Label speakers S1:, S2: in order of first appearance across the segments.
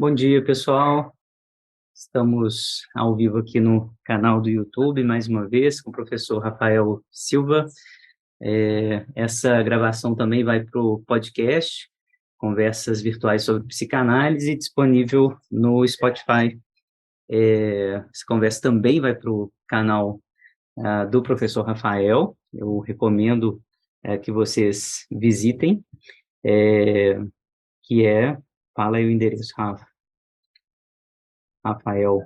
S1: Bom dia, pessoal. Estamos ao vivo aqui no canal do YouTube, mais uma vez, com o professor Rafael Silva. Essa gravação também vai para o podcast, Conversas Virtuais sobre Psicanálise, disponível no Spotify. Essa conversa também vai para o canal do professor Rafael. Eu recomendo que vocês visitem, que é... Fala aí o endereço, Rafael.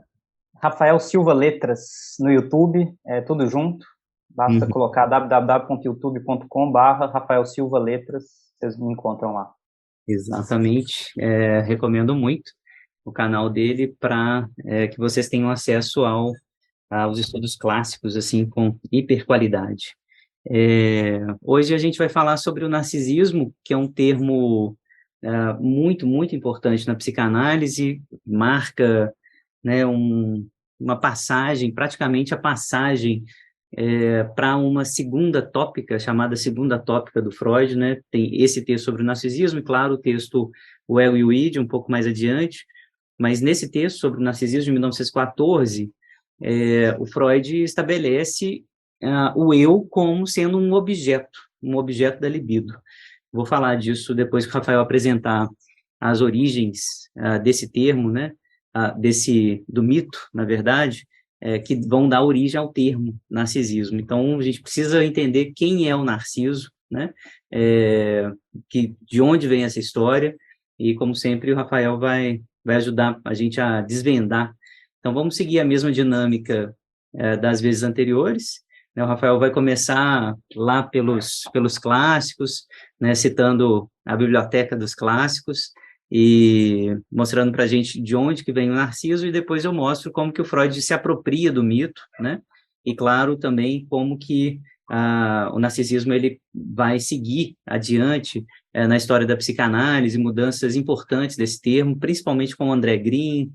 S2: Rafael Silva Letras no YouTube, tudo junto. Basta colocar www.youtube.com/Rafael Silva Letras, vocês me encontram lá.
S1: Exatamente, recomendo muito o canal dele para que vocês tenham acesso aos estudos clássicos, assim, com hiperqualidade. Hoje a gente vai falar sobre o narcisismo, que é um termo muito, muito importante na psicanálise, marca, né, uma passagem, praticamente a passagem para uma segunda tópica, chamada segunda tópica do Freud, né? Tem esse texto sobre o narcisismo, e claro, o texto O Ego e o Id, um pouco mais adiante, mas nesse texto sobre o narcisismo de 1914, o Freud estabelece o eu como sendo um objeto da libido. Vou falar disso depois que o Rafael apresentar as origens desse termo, né? Do mito, na verdade, que vão dar origem ao termo narcisismo. Então, a gente precisa entender quem é o Narciso, né? De onde vem essa história, e, como sempre, o Rafael vai ajudar a gente a desvendar. Então, vamos seguir a mesma dinâmica das vezes anteriores, né? O Rafael vai começar lá pelos clássicos, né? Citando a biblioteca dos clássicos, e mostrando para a gente de onde que vem o Narciso, e depois eu mostro como que o Freud se apropria do mito, né? E, claro, também como que o narcisismo ele vai seguir adiante na história da psicanálise, mudanças importantes desse termo, principalmente com o André Green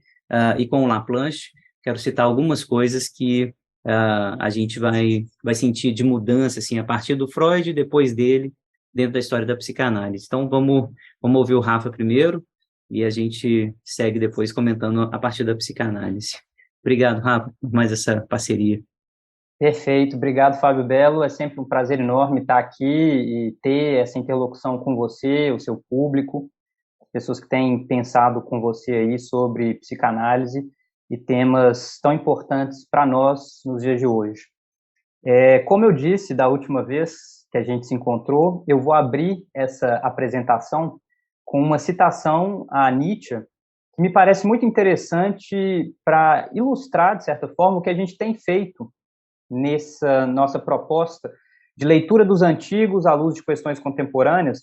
S1: e com o Laplanche. Quero citar algumas coisas que a gente vai sentir de mudança, assim, a partir do Freud e depois dele, dentro da história da psicanálise. Então, vamos ouvir o Rafa primeiro, e a gente segue depois comentando a partir da psicanálise. Obrigado, Rafa, por mais essa parceria.
S2: Perfeito, obrigado, Fábio Belo. É sempre um prazer enorme estar aqui e ter essa interlocução com você, o seu público, pessoas que têm pensado com você aí sobre psicanálise e temas tão importantes para nós nos dias de hoje. Como eu disse da última vez que a gente se encontrou, eu vou abrir essa apresentação com uma citação a Nietzsche, que me parece muito interessante para ilustrar, de certa forma, o que a gente tem feito nessa nossa proposta de leitura dos antigos à luz de questões contemporâneas,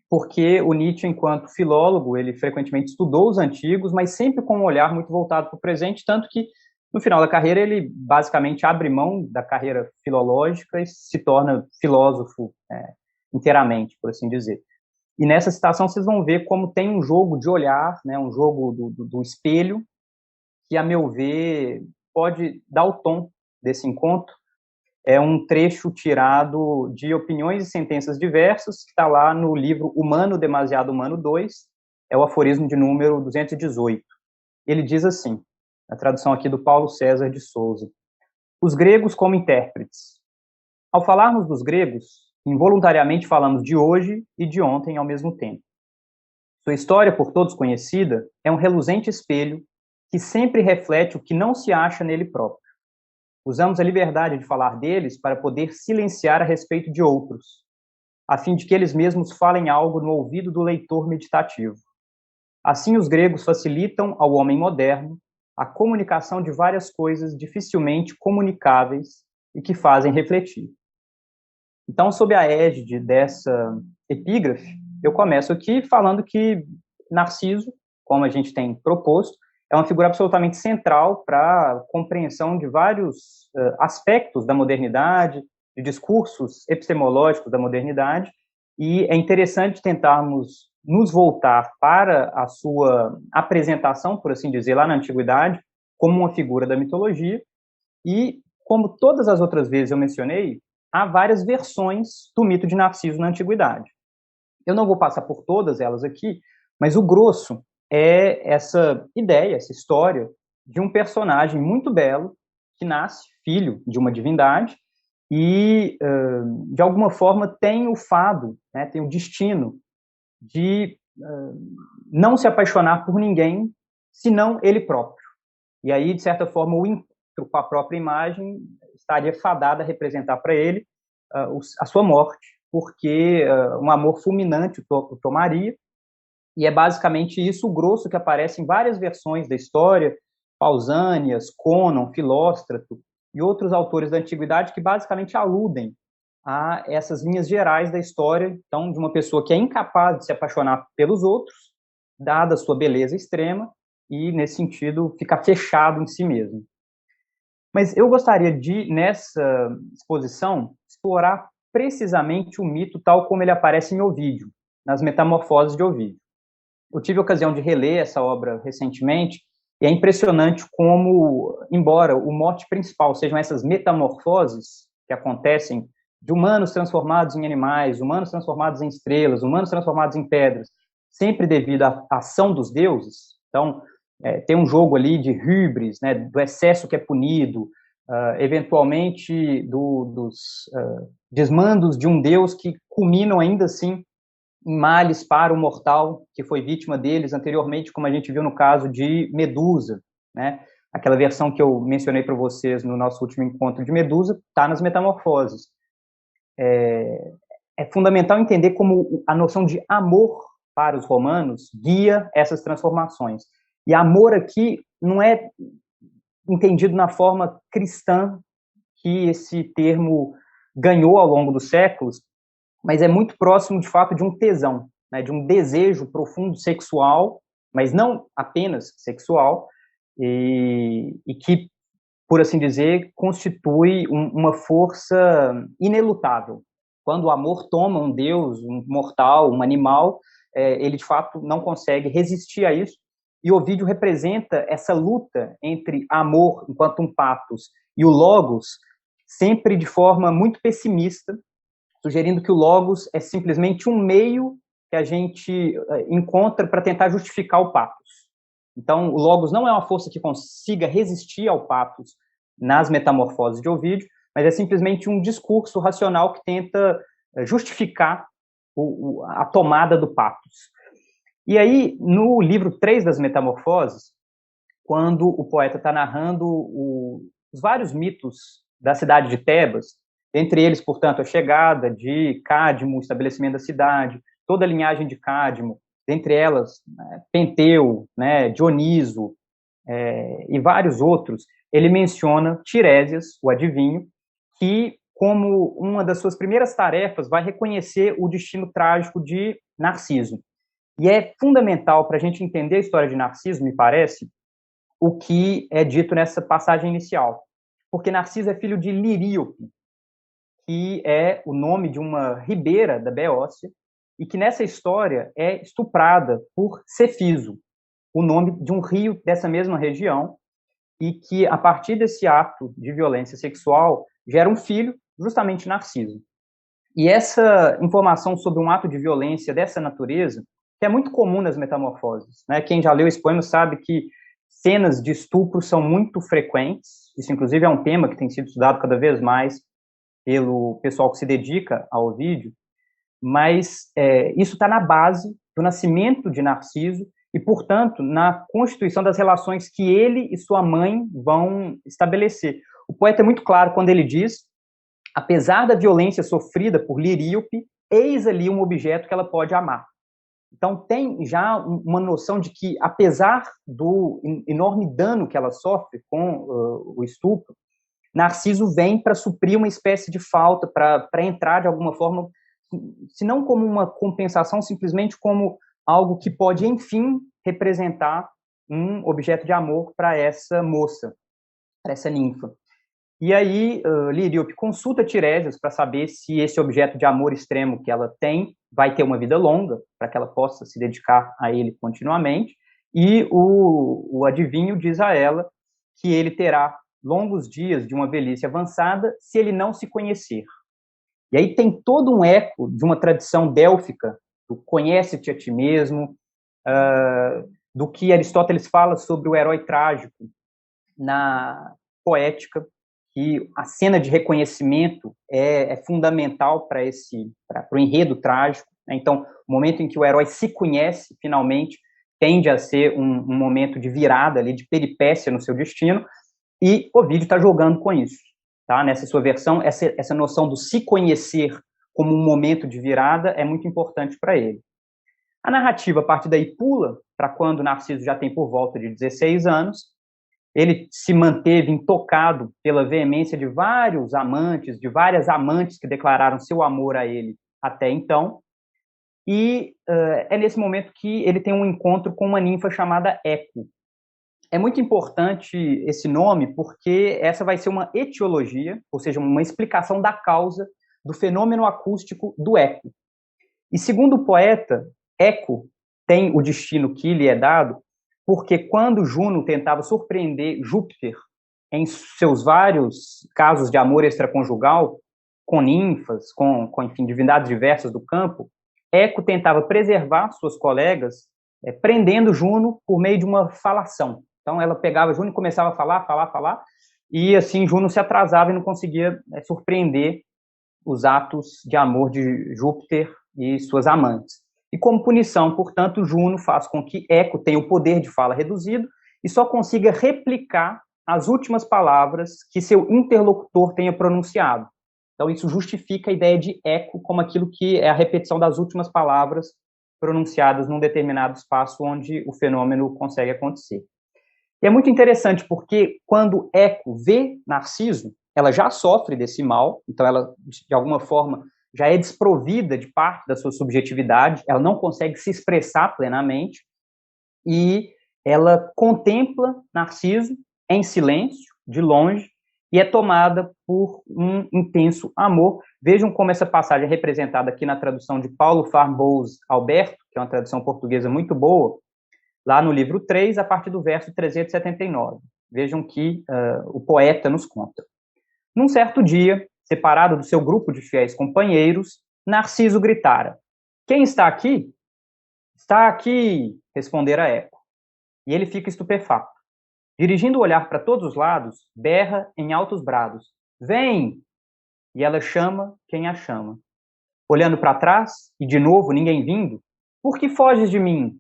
S2: porque o Nietzsche, enquanto filólogo, ele frequentemente estudou os antigos, mas sempre com um olhar muito voltado para o presente, tanto que, no final da carreira, ele basicamente abre mão da carreira filológica e se torna filósofo inteiramente, por assim dizer. E nessa citação vocês vão ver como tem um jogo de olhar, né, um jogo do espelho, que, a meu ver, pode dar o tom desse encontro. É um trecho tirado de Opiniões e Sentenças Diversas, que está lá no livro Humano, Demasiado Humano 2, é o aforismo de número 218. Ele diz assim, a tradução aqui do Paulo César de Souza: os gregos como intérpretes. Ao falarmos dos gregos, involuntariamente falamos de hoje e de ontem ao mesmo tempo. Sua história, por todos conhecida, é um reluzente espelho que sempre reflete o que não se acha nele próprio. Usamos a liberdade de falar deles para poder silenciar a respeito de outros, a fim de que eles mesmos falem algo no ouvido do leitor meditativo. Assim, os gregos facilitam ao homem moderno a comunicação de várias coisas dificilmente comunicáveis e que fazem refletir. Então, sob a égide dessa epígrafe, eu começo aqui falando que Narciso, como a gente tem proposto, é uma figura absolutamente central para a compreensão de vários aspectos da modernidade, de discursos epistemológicos da modernidade, e é interessante tentarmos nos voltar para a sua apresentação, por assim dizer, lá na Antiguidade, como uma figura da mitologia, e, como todas as outras vezes eu mencionei, há várias versões do mito de Narciso na Antiguidade. Eu não vou passar por todas elas aqui, mas o grosso é essa ideia, essa história de um personagem muito belo que nasce filho de uma divindade e, de alguma forma, tem o fado, né, tem o destino de não se apaixonar por ninguém, senão ele próprio. E aí, de certa forma, o encontro com a própria imagem estaria fadado a representar para ele a sua morte, porque um amor fulminante o tomaria, e é basicamente isso o grosso que aparece em várias versões da história, Pausânias, Conon, Filóstrato e outros autores da antiguidade que basicamente aludem a essas linhas gerais da história, então, de uma pessoa que é incapaz de se apaixonar pelos outros, dada a sua beleza extrema, e, nesse sentido, ficar fechado em si mesmo. Mas eu gostaria de, nessa exposição, explorar precisamente o mito tal como ele aparece em Ovídio, nas Metamorfoses de Ovídio. Eu tive a ocasião de reler essa obra recentemente, e é impressionante como, embora o mote principal sejam essas metamorfoses que acontecem de humanos transformados em animais, humanos transformados em estrelas, humanos transformados em pedras, sempre devido à ação dos deuses. Então, tem um jogo ali de hybris, né, do excesso que é punido, eventualmente dos desmandos de um deus que culminam ainda assim em males para o mortal que foi vítima deles anteriormente, como a gente viu no caso de Medusa, né? Aquela versão que eu mencionei para vocês no nosso último encontro de Medusa está nas Metamorfoses. É fundamental entender como a noção de amor para os romanos guia essas transformações. E amor aqui não é entendido na forma cristã que esse termo ganhou ao longo dos séculos, mas é muito próximo, de fato, de um tesão, né, de um desejo profundo sexual, mas não apenas sexual, e que, por assim dizer, constitui uma força inelutável. Quando o amor toma um deus, um mortal, um animal, ele, de fato, não consegue resistir a isso, e Ovídio representa essa luta entre amor, enquanto um pathos, e o logos, sempre de forma muito pessimista, sugerindo que o logos é simplesmente um meio que a gente encontra para tentar justificar o pathos. Então, o logos não é uma força que consiga resistir ao pathos nas Metamorfoses de Ovídio, mas é simplesmente um discurso racional que tenta justificar a tomada do pathos. E aí, no livro 3 das Metamorfoses, quando o poeta está narrando os vários mitos da cidade de Tebas, entre eles, portanto, a chegada de Cadmo, o estabelecimento da cidade, toda a linhagem de Cadmo, dentre elas, né, Penteu, né, Dioniso, e vários outros, ele menciona Tiresias, o adivinho, que, como uma das suas primeiras tarefas, vai reconhecer o destino trágico de Narciso. E é fundamental para a gente entender a história de Narciso, me parece, o que é dito nessa passagem inicial. Porque Narciso é filho de Liríope, que é o nome de uma ribeira da Beócia, e que nessa história é estuprada por Cefiso, o nome de um rio dessa mesma região, e que, a partir desse ato de violência sexual, gera um filho, justamente Narciso. E essa informação sobre um ato de violência dessa natureza, que é muito comum nas Metamorfoses, né? Quem já leu esse poema sabe que cenas de estupro são muito frequentes, isso inclusive é um tema que tem sido estudado cada vez mais pelo pessoal que se dedica ao Ovídio, mas isso está na base do nascimento de Narciso e, portanto, na constituição das relações que ele e sua mãe vão estabelecer. O poeta é muito claro quando ele diz: apesar da violência sofrida por Liríope, eis ali um objeto que ela pode amar. Então, tem já uma noção de que, apesar do enorme dano que ela sofre com o estupro, Narciso vem para suprir uma espécie de falta, para entrar de alguma forma, se não como uma compensação, simplesmente como algo que pode, enfim, representar um objeto de amor para essa moça, para essa ninfa. E aí, Liríope consulta Tiresias para saber se esse objeto de amor extremo que ela tem vai ter uma vida longa, para que ela possa se dedicar a ele continuamente, e o adivinho diz a ela que ele terá longos dias de uma velhice avançada se ele não se conhecer. E aí tem todo um eco de uma tradição délfica, do conhece-te a ti mesmo, do que Aristóteles fala sobre o herói trágico na Poética, que a cena de reconhecimento é fundamental para o enredo trágico, né? Então, o momento em que o herói se conhece, finalmente, tende a ser um momento de virada, ali, de peripécia no seu destino, e Ovídio está jogando com isso. Tá? Nessa sua versão, essa noção do se conhecer como um momento de virada é muito importante para ele. A narrativa, a partir daí, pula para quando Narciso já tem por volta de 16 anos. Ele se manteve intocado pela veemência de vários amantes, de várias amantes que declararam seu amor a ele até então. E é nesse momento que ele tem um encontro com uma ninfa chamada Eco. É muito importante esse nome porque essa vai ser uma etiologia, ou seja, uma explicação da causa do fenômeno acústico do eco. E segundo o poeta, Eco tem o destino que lhe é dado porque quando Juno tentava surpreender Júpiter em seus vários casos de amor extraconjugal, com ninfas, enfim, divindades diversas do campo, Eco tentava preservar suas colegas, prendendo Juno por meio de uma falação. Então, ela pegava Juno e começava a falar, e assim Juno se atrasava e não conseguia surpreender os atos de amor de Júpiter e suas amantes. E como punição, portanto, Juno faz com que Eco tenha o poder de fala reduzido e só consiga replicar as últimas palavras que seu interlocutor tenha pronunciado. Então, isso justifica a ideia de eco como aquilo que é a repetição das últimas palavras pronunciadas num determinado espaço onde o fenômeno consegue acontecer. E é muito interessante porque quando Eco vê Narciso, ela já sofre desse mal, então ela, de alguma forma, já é desprovida de parte da sua subjetividade, ela não consegue se expressar plenamente, e ela contempla Narciso em silêncio, de longe, e é tomada por um intenso amor. Vejam como essa passagem é representada aqui na tradução de Paulo Farbous Alberto, que é uma tradução portuguesa muito boa, lá no livro 3, a partir do verso 379. Vejam que o poeta nos conta. Num certo dia, separado do seu grupo de fiéis companheiros, Narciso gritara: "Quem está aqui?" "Está aqui", respondera Eco. E ele fica estupefato. Dirigindo o olhar para todos os lados, berra em altos brados: "Vem!" E ela chama quem a chama. Olhando para trás, e de novo ninguém vindo: "Por que foges de mim?"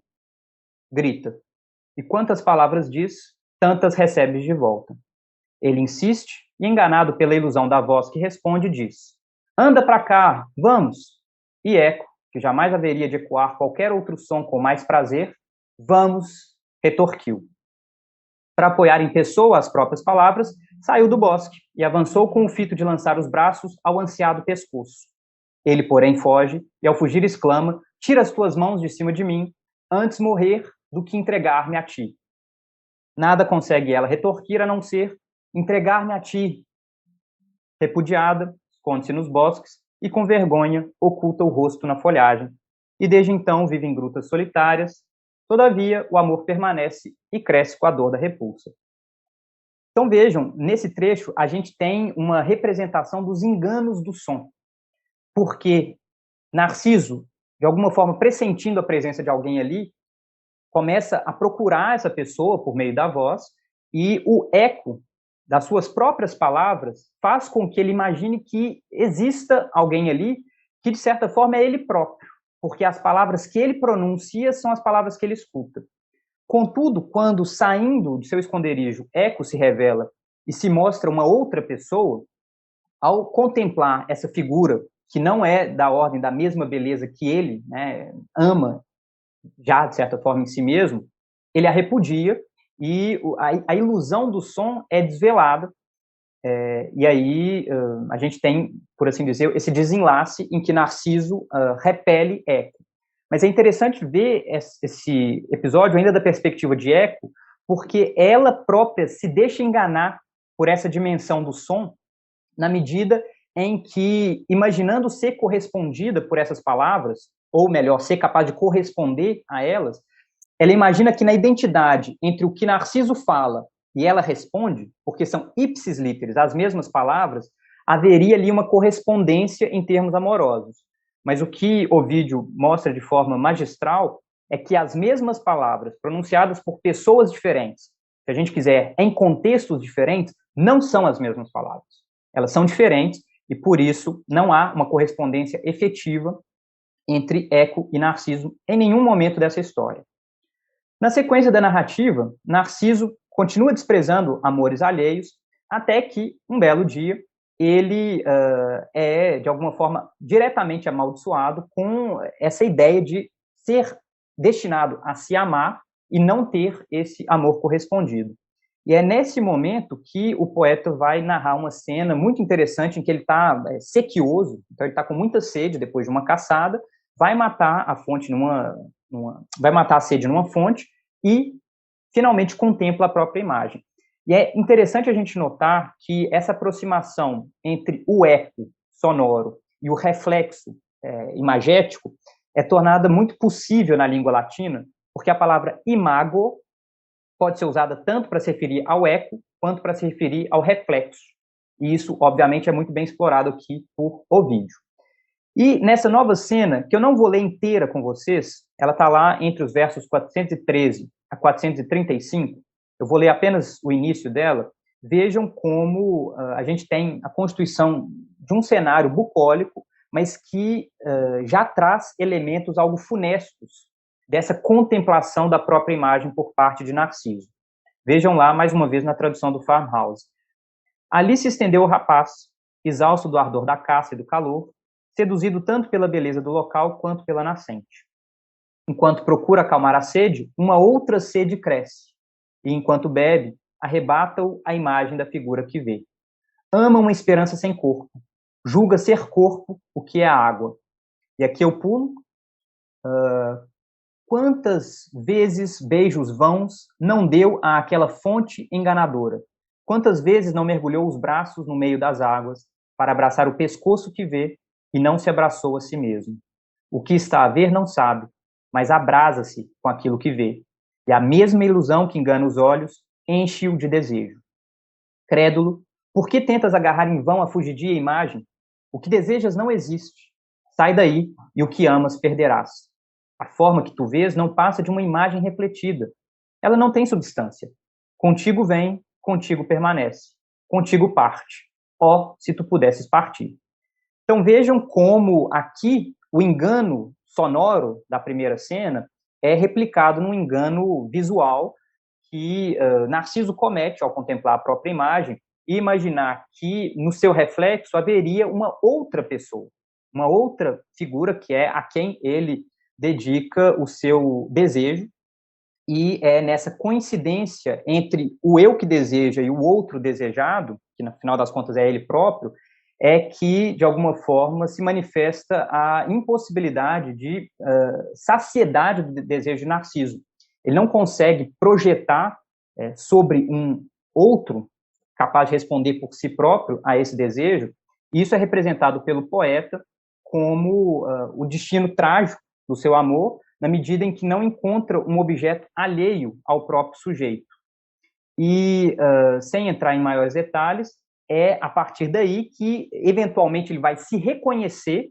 S2: grita. E quantas palavras diz, tantas recebes de volta. Ele insiste, e enganado pela ilusão da voz que responde, diz: "Anda para cá, vamos!" E Eco, que jamais haveria de ecoar qualquer outro som com mais prazer, "Vamos!" retorquiu. Para apoiar em pessoa as próprias palavras, saiu do bosque e avançou com o fito de lançar os braços ao ansiado pescoço. Ele, porém, foge e, ao fugir, exclama: "Tira as tuas mãos de cima de mim, antes morrer do que entregar-me a ti." Nada consegue ela retorquir a não ser: "Entregar-me a ti." Repudiada, esconde-se nos bosques e, com vergonha, oculta o rosto na folhagem. E desde então vive em grutas solitárias. Todavia, o amor permanece e cresce com a dor da repulsa. Então vejam, nesse trecho a gente tem uma representação dos enganos do som. Porque Narciso, de alguma forma pressentindo a presença de alguém ali, começa a procurar essa pessoa por meio da voz, e o eco das suas próprias palavras faz com que ele imagine que exista alguém ali que, de certa forma, é ele próprio, porque as palavras que ele pronuncia são as palavras que ele escuta. Contudo, quando, saindo de seu esconderijo, Eco se revela e se mostra uma outra pessoa, ao contemplar essa figura, que não é da ordem da mesma beleza que ele, né, ama, já, de certa forma, em si mesmo, ele a repudia, e a ilusão do som é desvelada, e aí a gente tem, por assim dizer, esse desenlace em que Narciso repele Eco. Mas é interessante ver esse episódio ainda da perspectiva de Eco, porque ela própria se deixa enganar por essa dimensão do som, na medida em que, imaginando ser correspondida por essas palavras, ou melhor, ser capaz de corresponder a elas, ela imagina que na identidade entre o que Narciso fala e ela responde, porque são ipsis literis, as mesmas palavras, haveria ali uma correspondência em termos amorosos. Mas o que Ovídio mostra de forma magistral é que as mesmas palavras pronunciadas por pessoas diferentes, se a gente quiser, em contextos diferentes, não são as mesmas palavras. Elas são diferentes e, por isso, não há uma correspondência efetiva entre Eco e Narciso em nenhum momento dessa história. Na sequência da narrativa, Narciso continua desprezando amores alheios, até que, um belo dia, ele é, de alguma forma, diretamente amaldiçoado com essa ideia de ser destinado a se amar e não ter esse amor correspondido. E é nesse momento que o poeta vai narrar uma cena muito interessante em que ele está sequioso, então ele está com muita sede depois de uma caçada, vai matar a fonte vai matar a sede numa fonte e finalmente contempla a própria imagem. E é interessante a gente notar que essa aproximação entre o eco sonoro e o reflexo imagético é tornada muito possível na língua latina, porque a palavra imago pode ser usada tanto para se referir ao eco quanto para se referir ao reflexo. E isso, obviamente, é muito bem explorado aqui por Ovídio. E nessa nova cena, que eu não vou ler inteira com vocês, ela está lá entre os versos 413 a 435, eu vou ler apenas o início dela. Vejam como a gente tem a constituição de um cenário bucólico, mas que já traz elementos algo funestos dessa contemplação da própria imagem por parte de Narciso. Vejam lá, mais uma vez, na tradução do Farmhouse. Ali se estendeu o rapaz, exausto do ardor da caça e do calor, seduzido tanto pela beleza do local quanto pela nascente. Enquanto procura acalmar a sede, uma outra sede cresce, e enquanto bebe, arrebata-o a imagem da figura que vê. Ama uma esperança sem corpo, julga ser corpo o que é a água. E aqui eu pulo. Quantas vezes beijos vãos não deu àquela fonte enganadora? Quantas vezes não mergulhou os braços no meio das águas para abraçar o pescoço que vê e não se abraçou a si mesmo? O que está a ver não sabe, mas abrasa-se com aquilo que vê. E a mesma ilusão que engana os olhos enche-o de desejo. Crédulo, por que tentas agarrar em vão a fugidia imagem? O que desejas não existe. Sai daí e o que amas perderás. A forma que tu vês não passa de uma imagem refletida. Ela não tem substância. Contigo vem, contigo permanece. Contigo parte. Ó, se tu pudesses partir. Então vejam como aqui o engano sonoro da primeira cena é replicado num engano visual que Narciso comete ao contemplar a própria imagem e imaginar que no seu reflexo haveria uma outra pessoa, uma outra figura que é a quem ele dedica o seu desejo, e é nessa coincidência entre o eu que deseja e o outro desejado, que no final das contas é ele próprio, é que, de alguma forma, se manifesta a impossibilidade de saciedade do desejo de Narciso. Ele não consegue projetar sobre um outro capaz de responder por si próprio a esse desejo, e isso é representado pelo poeta como o destino trágico do seu amor, na medida em que não encontra um objeto alheio ao próprio sujeito. E, sem entrar em maiores detalhes, é a partir daí que, eventualmente, ele vai se reconhecer,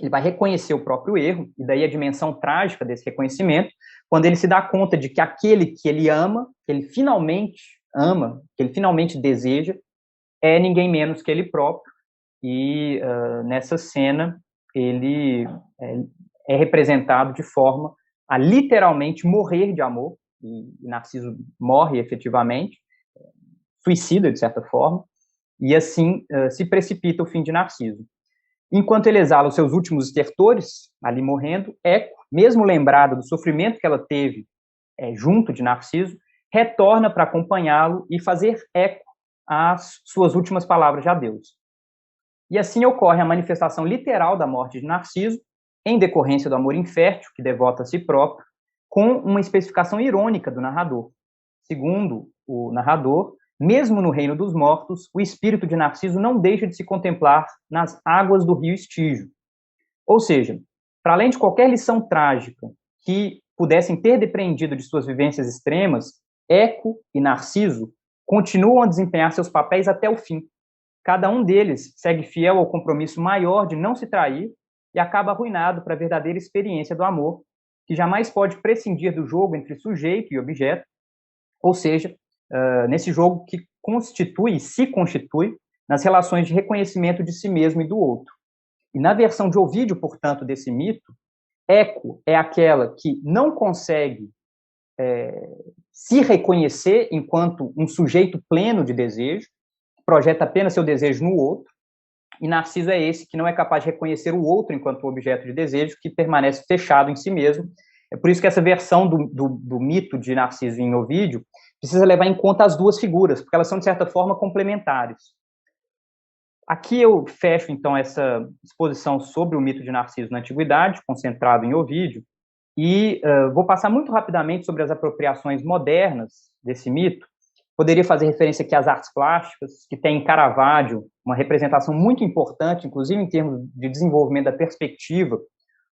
S2: ele vai reconhecer o próprio erro, e daí a dimensão trágica desse reconhecimento, quando ele se dá conta de que aquele que ele ama, que ele finalmente ama, que ele finalmente deseja, é ninguém menos que ele próprio, e nessa cena ele é representado de forma a literalmente morrer de amor, e Narciso morre efetivamente, suicida de certa forma, e assim se precipita o fim de Narciso. Enquanto ele exala os seus últimos estertores, ali morrendo, Eco, mesmo lembrada do sofrimento que ela teve junto de Narciso, retorna para acompanhá-lo e fazer eco às suas últimas palavras de adeus. E assim ocorre a manifestação literal da morte de Narciso, em decorrência do amor infértil, que devota a si próprio, com uma especificação irônica do narrador. Segundo o narrador, mesmo no reino dos mortos, o espírito de Narciso não deixa de se contemplar nas águas do rio Estígio. Ou seja, para além de qualquer lição trágica que pudessem ter depreendido de suas vivências extremas, Eco e Narciso continuam a desempenhar seus papéis até o fim. Cada um deles segue fiel ao compromisso maior de não se trair e acaba arruinado para a verdadeira experiência do amor, que jamais pode prescindir do jogo entre sujeito e objeto, ou seja, nesse jogo que se constitui nas relações de reconhecimento de si mesmo e do outro. E na versão de Ovídio, portanto, desse mito, Eco é aquela que não consegue se reconhecer enquanto um sujeito pleno de desejo, que projeta apenas seu desejo no outro, e Narciso é esse que não é capaz de reconhecer o outro enquanto objeto de desejo, que permanece fechado em si mesmo. É por isso que essa versão do mito de Narciso em Ovídio precisa levar em conta as duas figuras, porque elas são, de certa forma, complementares. Aqui eu fecho, então, essa exposição sobre o mito de Narciso na Antiguidade, concentrado em Ovídio, e vou passar muito rapidamente sobre as apropriações modernas desse mito. Poderia fazer referência aqui às artes plásticas, que tem em Caravaggio uma representação muito importante, inclusive em termos de desenvolvimento da perspectiva.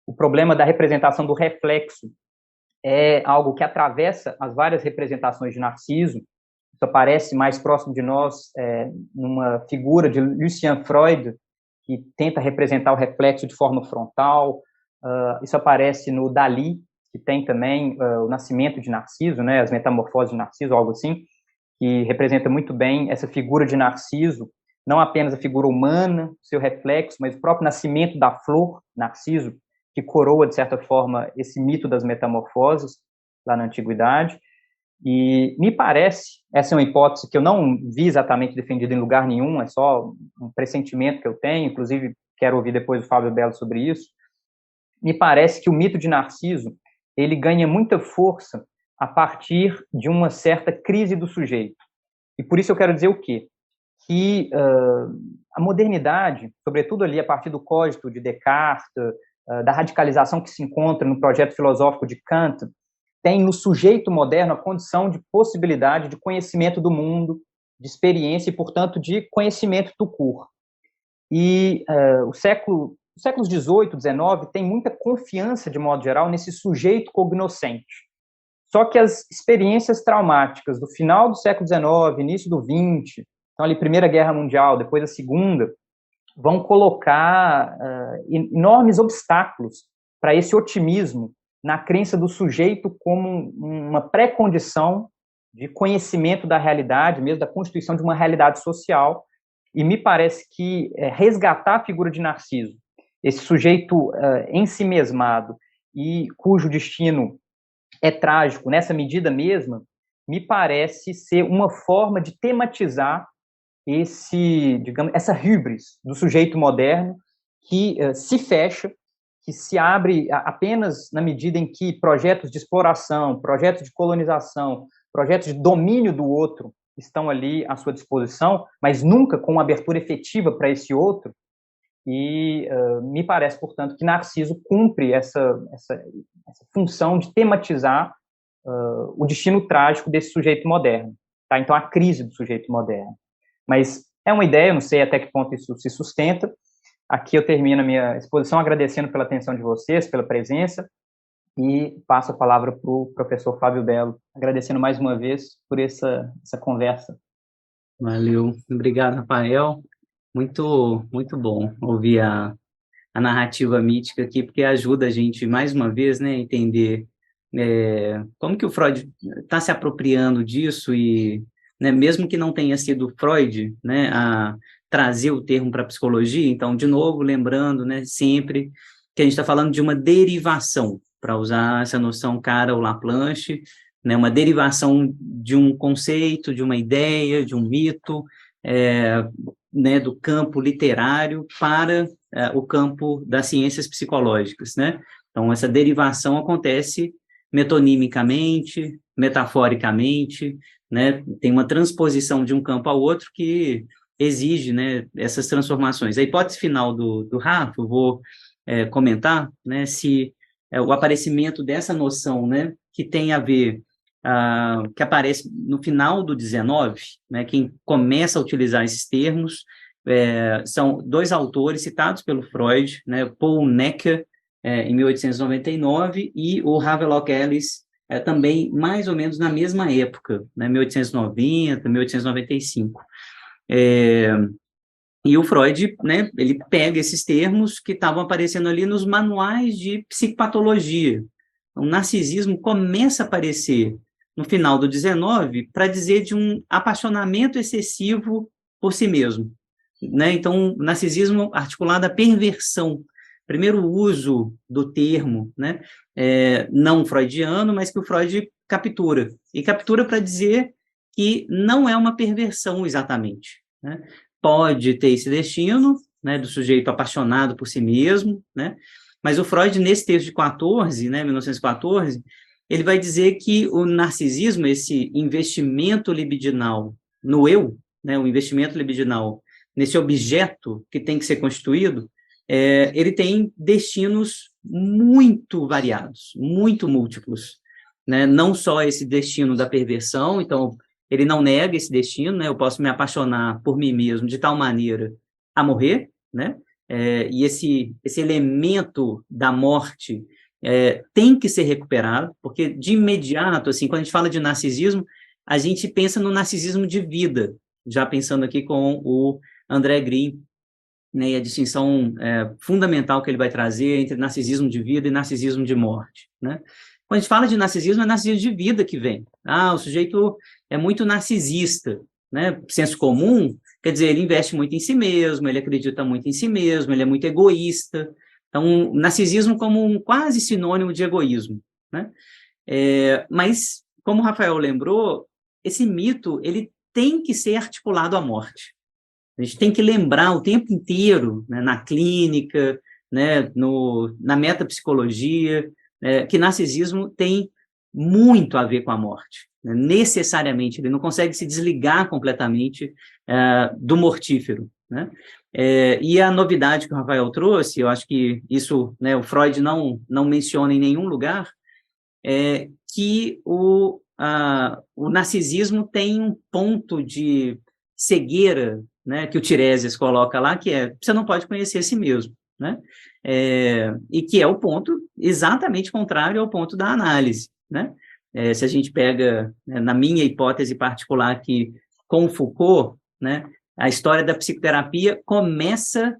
S2: O problema da representação do reflexo é algo que atravessa as várias representações de Narciso. Isso aparece mais próximo de nós numa figura de Lucien Freud, que tenta representar o reflexo de forma frontal. Isso aparece no Dalí, que tem também o nascimento de Narciso, né, as metamorfoses de Narciso, algo assim, que representa muito bem essa figura de Narciso, não apenas a figura humana, seu reflexo, mas o próprio nascimento da flor, Narciso, que coroa, de certa forma, esse mito das metamorfoses, lá na Antiguidade. E me parece, essa é uma hipótese que eu não vi exatamente defendida em lugar nenhum, é só um pressentimento que eu tenho, inclusive quero ouvir depois o Fábio Belo sobre isso. Me parece que o mito de Narciso, ele ganha muita força a partir de uma certa crise do sujeito. E por isso eu quero dizer o quê? Que a modernidade, sobretudo ali a partir do cogito de Descartes, da radicalização que se encontra no projeto filosófico de Kant, tem no sujeito moderno a condição de possibilidade de conhecimento do mundo, de experiência e, portanto, de conhecimento do cor. E os séculos XVIII, XIX, tem muita confiança, de modo geral, nesse sujeito cognoscente. Só que as experiências traumáticas do final do século XIX, início do XX, então ali Primeira Guerra Mundial, depois a Segunda, vão colocar enormes obstáculos para esse otimismo na crença do sujeito como uma pré-condição de conhecimento da realidade, mesmo da constituição de uma realidade social. E me parece que resgatar a figura de Narciso, esse sujeito ensimesmado e cujo destino é trágico nessa medida mesma, me parece ser uma forma de tematizar essa híbris do sujeito moderno que se fecha, que se abre apenas na medida em que projetos de exploração, projetos de colonização, projetos de domínio do outro estão ali à sua disposição, mas nunca com uma abertura efetiva para esse outro. E me parece, portanto, que Narciso cumpre essa função de tematizar o destino trágico desse sujeito moderno. Tá? Então, a crise do sujeito moderno. Mas é uma ideia, eu não sei até que ponto isso se sustenta. Aqui eu termino a minha exposição agradecendo pela atenção de vocês, pela presença, e passo a palavra para o professor Fábio Belo, agradecendo mais uma vez por essa conversa.
S1: Valeu, obrigado, Rafael. Muito, muito bom ouvir a narrativa mítica aqui, porque ajuda a gente, mais uma vez, né, a entender como que o Freud está se apropriando disso e, né, mesmo que não tenha sido Freud, né, a trazer o termo para a psicologia, então, de novo, lembrando, né, sempre que a gente está falando de uma derivação, para usar essa noção cara ou Laplanche, né, uma derivação de um conceito, de uma ideia, de um mito, né, do campo literário para o campo das ciências psicológicas, né? Então, essa derivação acontece metonimicamente, metaforicamente, né? Tem uma transposição de um campo ao outro que exige, né, essas transformações. A hipótese final do Rafa, eu vou comentar, né, se o aparecimento dessa noção, né, que tem a ver, que aparece no final do 19, né, quem começa a utilizar esses termos são dois autores citados pelo Freud, né, Paul Necker, em 1899, e o Havelock Ellis, também mais ou menos na mesma época, né, 1890, 1895. E o Freud, né, ele pega esses termos que estavam aparecendo ali nos manuais de psicopatologia, O narcisismo começa a aparecer no final do 19 para dizer de um apaixonamento excessivo por si mesmo, né? Então, o narcisismo articulado à perversão, primeiro uso do termo, né? Não freudiano, mas que o Freud captura, e captura para dizer que não é uma perversão exatamente, né? Pode ter esse destino, né, do sujeito apaixonado por si mesmo, né? Mas o Freud, nesse texto de 14, né, 1914, ele vai dizer que o narcisismo, esse investimento libidinal no eu, né, o investimento libidinal nesse objeto que tem que ser constituído, ele tem destinos muito variados, muito múltiplos, né? Não só esse destino da perversão, então ele não nega esse destino, né? Eu posso me apaixonar por mim mesmo de tal maneira a morrer, né? E esse elemento da morte tem que ser recuperado, porque de imediato, assim, quando a gente fala de narcisismo, a gente pensa no narcisismo de vida, já pensando aqui com o André Green, né, e a distinção fundamental que ele vai trazer entre narcisismo de vida e narcisismo de morte, né? Quando a gente fala de narcisismo, é narcisismo de vida que vem. O sujeito é muito narcisista, né? Senso comum, quer dizer, ele investe muito em si mesmo, ele acredita muito em si mesmo, ele é muito egoísta. Então, narcisismo como um quase sinônimo de egoísmo, né? Mas, como o Rafael lembrou, esse mito, ele tem que ser articulado à morte. A gente tem que lembrar o tempo inteiro, né, na clínica, né, na metapsicologia, que narcisismo tem muito a ver com a morte, né, necessariamente. Ele não consegue se desligar completamente do mortífero, né? E a novidade que o Rafael trouxe, eu acho que isso, né, o Freud não menciona em nenhum lugar, é que o narcisismo tem um ponto de cegueira, né, que o Tiresias coloca lá, que você não pode conhecer a si mesmo, né? E que é o ponto exatamente contrário ao ponto da análise, né? Se a gente pega, né, na minha hipótese particular aqui, com Foucault, né, a história da psicoterapia começa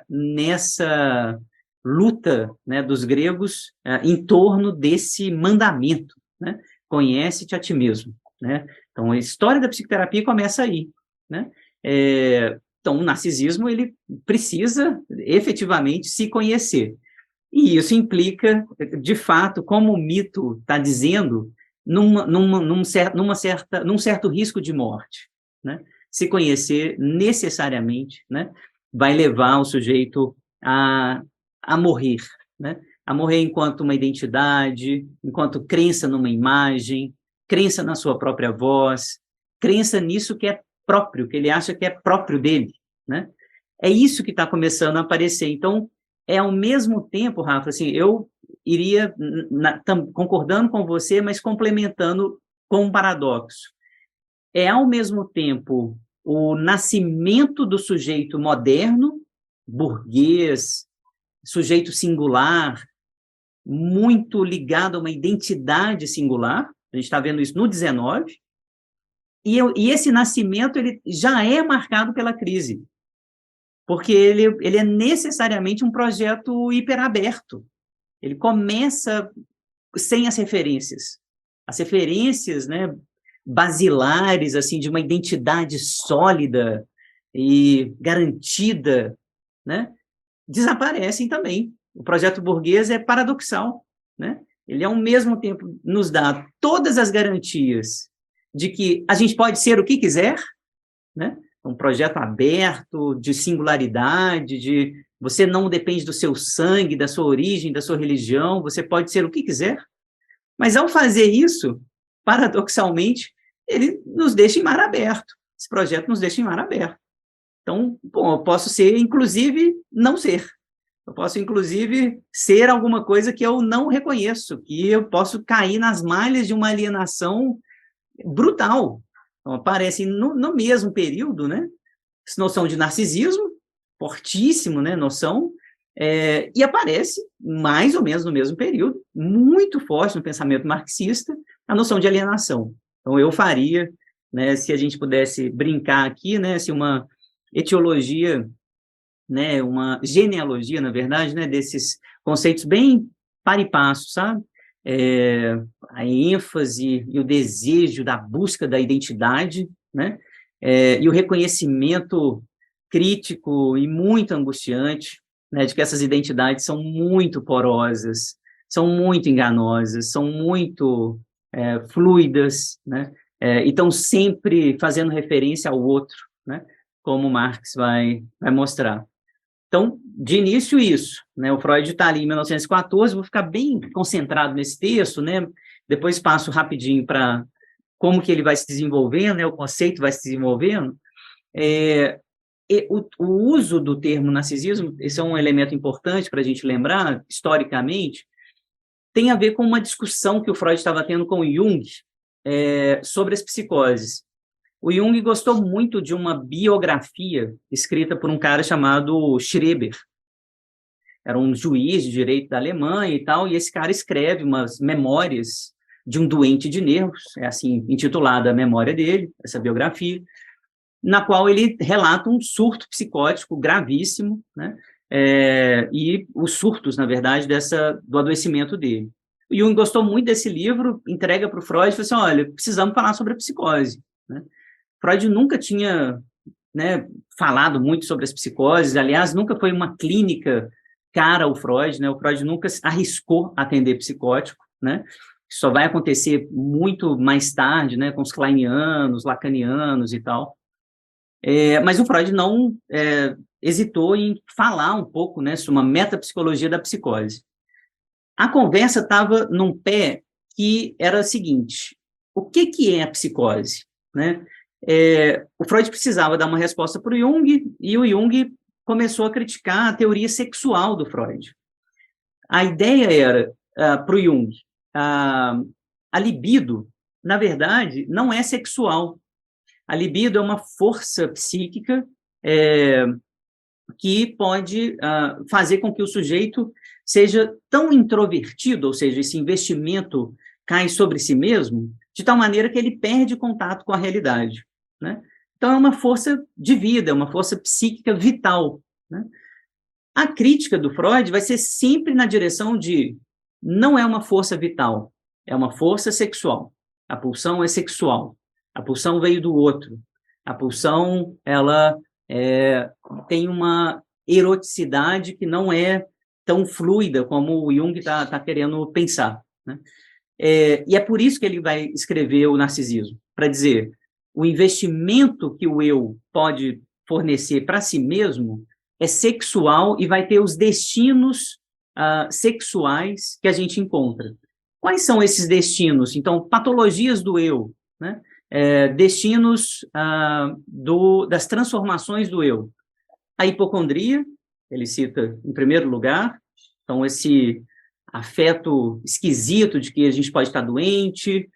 S1: nessa luta, né, dos gregos em torno desse mandamento, né? Conhece-te a ti mesmo, né? Então, a história da psicoterapia começa aí, né? Então, o narcisismo, ele precisa efetivamente se conhecer. E isso implica, de fato, como o mito está dizendo, num certo risco de morte, né? Se conhecer necessariamente, né, vai levar o sujeito a morrer, né? A morrer enquanto uma identidade, enquanto crença numa imagem, crença na sua própria voz, crença nisso que é próprio, que ele acha que é próprio dele, né? É isso que está começando a aparecer. Então, ao mesmo tempo, Rafa, assim, eu iria concordando com você, mas complementando com um paradoxo. Ao mesmo tempo, o nascimento do sujeito moderno, burguês, sujeito singular, muito ligado a uma identidade singular, a gente está vendo isso no 19, e esse nascimento ele já é marcado pela crise, porque ele é necessariamente um projeto hiperaberto. Ele começa sem as referências, né, basilares, assim, de uma identidade sólida e garantida, né, desaparecem também. O projeto burguês é paradoxal, né? Ele, ao mesmo tempo, nos dá todas as garantias de que a gente pode ser o que quiser, né? Um projeto aberto, de singularidade, de você não depende do seu sangue, da sua origem, da sua religião, você pode ser o que quiser. Mas, ao fazer isso, paradoxalmente, ele nos deixa em mar aberto. Esse projeto nos deixa em mar aberto. Então, bom, eu posso ser, inclusive, não ser. Eu posso, inclusive, ser alguma coisa que eu não reconheço, que eu posso cair nas malhas de uma alienação brutal. Então, aparece no mesmo período, né? Essa noção de narcisismo, fortíssimo, né? Noção, e aparece, mais ou menos no mesmo período, muito forte no pensamento marxista, a noção de alienação. Então, eu faria, né, se a gente pudesse brincar aqui, né, se uma etiologia, né, uma genealogia, na verdade, né, desses conceitos bem par e passo, sabe? a ênfase e o desejo da busca da identidade, né? E o reconhecimento crítico e muito angustiante, né, de que essas identidades são muito porosas, são muito enganosas, são muito fluidas, né? E estão sempre fazendo referência ao outro, né? Como Marx vai mostrar. Então, de início, isso, né? O Freud está ali em 1914, vou ficar bem concentrado nesse texto, né? Depois passo rapidinho para como que ele vai se desenvolvendo, né? O conceito vai se desenvolvendo. O uso do termo narcisismo, esse é um elemento importante para a gente lembrar, historicamente, tem a ver com uma discussão que o Freud estava tendo com o Jung sobre as psicoses. O Jung gostou muito de uma biografia escrita por um cara chamado Schreber. Era um juiz de direito da Alemanha e tal, e esse cara escreve umas memórias de um doente de nervos, é assim intitulada a memória dele, essa biografia, na qual ele relata um surto psicótico gravíssimo, né? E os surtos, na verdade, do adoecimento dele. O Jung gostou muito desse livro, entrega para o Freud e falou assim, olha, precisamos falar sobre a psicose, né? Freud nunca tinha, né, falado muito sobre as psicoses, aliás, nunca foi uma clínica cara ao Freud, né? O Freud nunca arriscou atender psicótico, né? Só vai acontecer muito mais tarde, né, com os kleinianos, lacanianos e tal. Mas o Freud não hesitou em falar um pouco, né, sobre uma metapsicologia da psicose. A conversa estava num pé que era o seguinte, o que é a psicose, né? O Freud precisava dar uma resposta para o Jung, e o Jung começou a criticar a teoria sexual do Freud. A ideia era, para o Jung, a libido, na verdade, não é sexual. A libido é uma força psíquica que pode fazer com que o sujeito seja tão introvertido, ou seja, esse investimento cai sobre si mesmo, de tal maneira que ele perde contato com a realidade, né? Então, é uma força de vida, é uma força psíquica vital, né? A crítica do Freud vai ser sempre na direção de não é uma força vital, é uma força sexual. A pulsão é sexual. A pulsão veio do outro. A pulsão, ela tem uma eroticidade que não é tão fluida como o Jung está querendo pensar, né? E é por isso que ele vai escrever o narcisismo, para dizer, o investimento que o eu pode fornecer para si mesmo é sexual e vai ter os destinos sexuais que a gente encontra. Quais são esses destinos? Então, patologias do eu, né? Destinos das transformações do eu. A hipocondria, ele cita em primeiro lugar, então esse afeto esquisito de que a gente pode estar doente,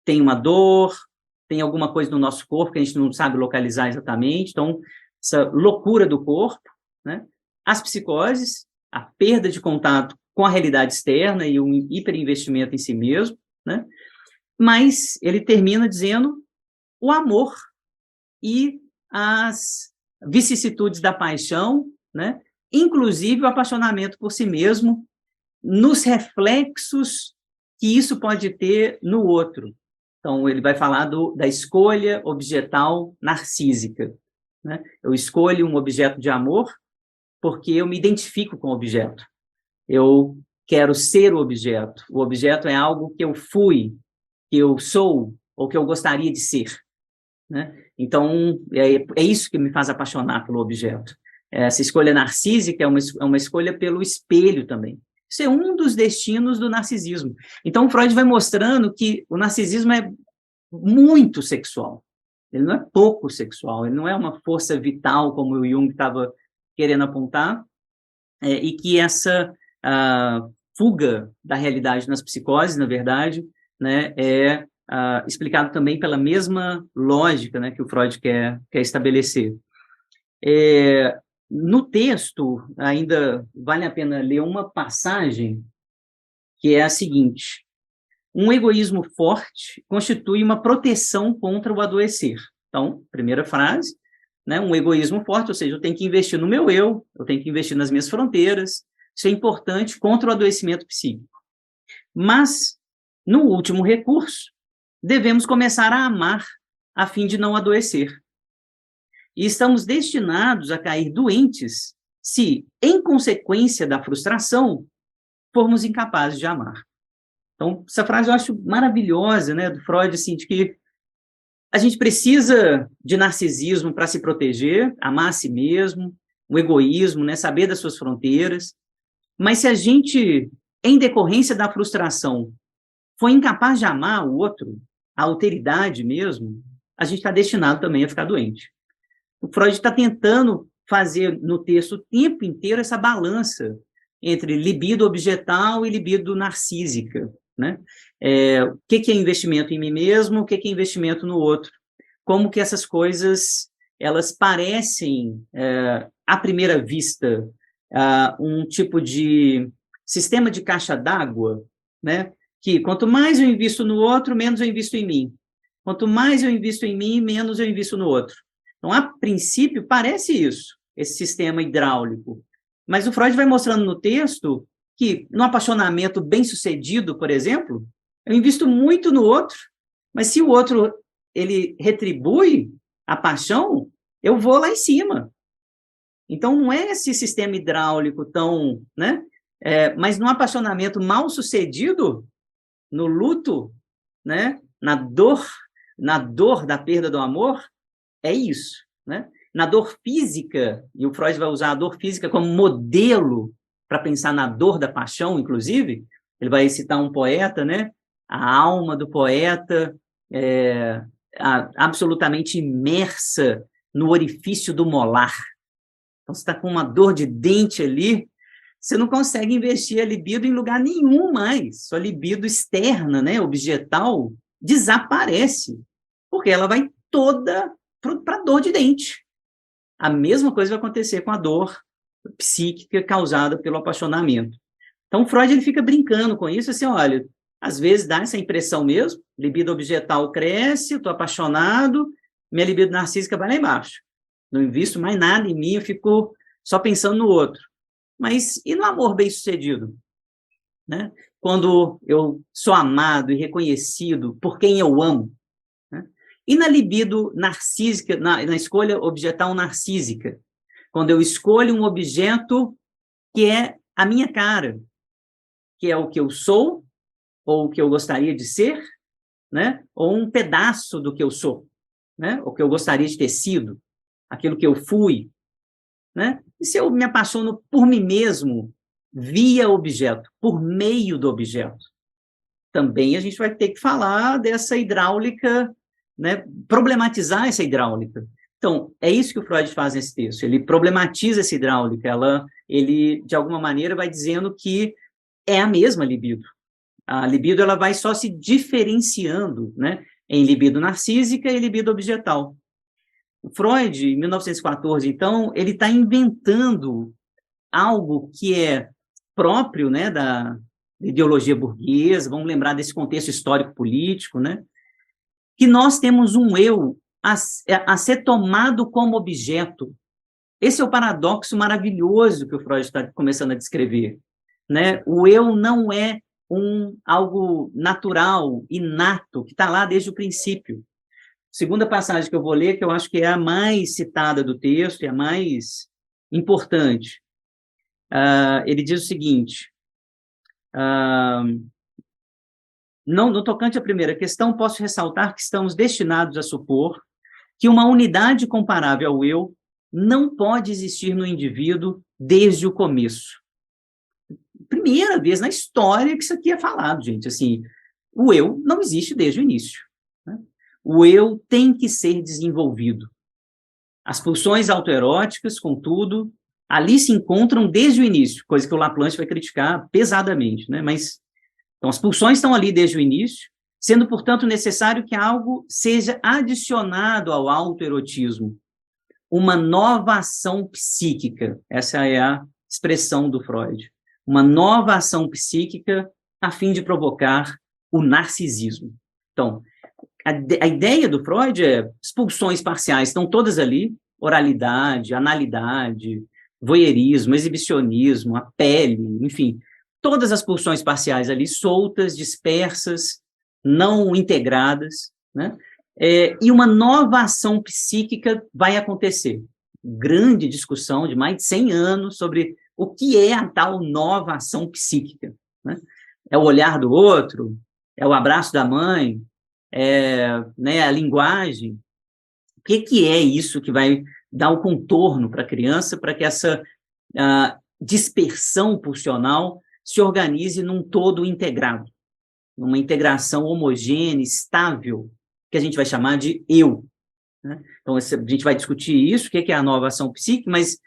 S1: tem uma dor, tem alguma coisa no nosso corpo que a gente não sabe localizar exatamente, então essa loucura do corpo, né? As psicoses, a perda de contato com a realidade externa e um hiperinvestimento em si mesmo, né? Mas ele termina dizendo o amor e as vicissitudes da paixão, né? Inclusive o apaixonamento por si mesmo, nos reflexos que isso pode ter no outro. Então, ele vai falar da escolha objetal narcísica, né? Eu escolho um objeto de amor porque eu me identifico com o objeto. Eu quero ser o objeto. O objeto é algo que eu fui, que eu sou, ou que eu gostaria de ser, né? Então, é isso que me faz apaixonar pelo objeto. Essa escolha narcísica é uma escolha pelo espelho também. Isso é um dos destinos do narcisismo. Então, Freud vai mostrando que o narcisismo é muito sexual. Ele não é pouco sexual, ele não é uma força vital, como o Jung estava querendo apontar, e que essa fuga da realidade nas psicoses, na verdade, né, é explicado também pela mesma lógica, né, que o Freud quer estabelecer. No texto, ainda vale a pena ler uma passagem que é a seguinte: um egoísmo forte constitui uma proteção contra o adoecer. Então, primeira frase, né, um egoísmo forte, ou seja, eu tenho que investir no meu eu tenho que investir nas minhas fronteiras, isso é importante contra o adoecimento psíquico. Mas, no último recurso, devemos começar a amar a fim de não adoecer. E estamos destinados a cair doentes se, em consequência da frustração, formos incapazes de amar. Então, essa frase eu acho maravilhosa, né, do Freud, assim, de que a gente precisa de narcisismo para se proteger, amar a si mesmo, o egoísmo, né, saber das suas fronteiras, mas se a gente, em decorrência da frustração, for incapaz de amar o outro, a alteridade mesmo, a gente está destinado também a ficar doente. O Freud está tentando fazer no texto o tempo inteiro essa balança entre libido objetal e libido narcísica, né? O que é investimento em mim mesmo, o que é investimento no outro? Como que essas coisas, elas parecem, à primeira vista, um tipo de sistema de caixa d'água, né? Que quanto mais eu invisto no outro, menos eu invisto em mim. Quanto mais eu invisto em mim, menos eu invisto no outro. Então, a princípio, parece isso, esse sistema hidráulico. Mas o Freud vai mostrando no texto que, no apaixonamento bem-sucedido, por exemplo, eu invisto muito no outro, mas se o outro ele retribui a paixão, eu vou lá em cima. Então, não é esse sistema hidráulico tão, né? Mas no apaixonamento mal-sucedido, no luto, né? Na dor da perda do amor, é isso, né? Na dor física, e o Freud vai usar a dor física como modelo para pensar na dor da paixão, inclusive, ele vai citar um poeta, né? A alma do poeta absolutamente imersa no orifício do molar. Então, você está com uma dor de dente ali, você não consegue investir a libido em lugar nenhum mais. Sua libido externa, né, objetal, desaparece, porque ela vai toda para a dor de dente. A mesma coisa vai acontecer com a dor psíquica causada pelo apaixonamento. Então, Freud ele fica brincando com isso, assim, olha, às vezes dá essa impressão mesmo, libido objetal cresce, eu estou apaixonado, minha libido narcísica vai lá embaixo. Não invisto mais nada em mim, eu fico só pensando no outro. Mas e no amor bem-sucedido? Né? Quando eu sou amado e reconhecido por quem eu amo, né? E na libido narcísica, na escolha objetal narcísica, quando eu escolho um objeto que é a minha cara, que é o que eu sou, ou o que eu gostaria de ser, né? Ou um pedaço do que eu sou, né? O que eu gostaria de ter sido, aquilo que eu fui, né? E se eu me apaixono por mim mesmo, via objeto, por meio do objeto? Também a gente vai ter que falar dessa hidráulica, né? Problematizar essa hidráulica. Então, é isso que o Freud faz nesse texto, ele problematiza essa hidráulica, ele, de alguma maneira, vai dizendo que é a mesma libido. A libido ela vai só se diferenciando, né, em libido narcísica e libido objetal. O Freud, em 1914, então, ele está inventando algo que é próprio, né, da ideologia burguesa, vamos lembrar desse contexto histórico-político, né, que nós temos um eu a ser tomado como objeto. Esse é o paradoxo maravilhoso que o Freud está começando a descrever, né? O eu não é algo natural, inato, que está lá desde o princípio. Segunda passagem que eu vou ler, que eu acho que é a mais citada do texto e a mais importante. Ele diz o seguinte, no tocante à primeira questão, posso ressaltar que estamos destinados a supor que uma unidade comparável ao eu não pode existir no indivíduo desde o começo. Primeira vez na história que isso aqui é falado, gente. Assim, o eu não existe desde o início, né? O eu tem que ser desenvolvido. As pulsões autoeróticas, contudo, ali se encontram desde o início, coisa que o Laplanche vai criticar pesadamente, né? Mas, então, as pulsões estão ali desde o início, sendo, portanto, necessário que algo seja adicionado ao autoerotismo, uma nova ação psíquica. Essa é a expressão do Freud. Uma nova ação psíquica a fim de provocar o narcisismo. Então, a ideia do Freud é as pulsões parciais estão todas ali, oralidade, analidade, voyeurismo, exibicionismo, a pele, enfim, todas as pulsões parciais ali soltas, dispersas, não integradas, né? E uma nova ação psíquica vai acontecer. Grande discussão de mais de 100 anos sobre o que é a tal nova ação psíquica, né? É o olhar do outro? É o abraço da mãe? Né, a linguagem? O que é isso que vai dar o contorno para a criança, para que essa dispersão pulsional se organize num todo integrado, numa integração homogênea, estável, que a gente vai chamar de eu, né? Então, a gente vai discutir isso, o que é a nova ação psíquica, mas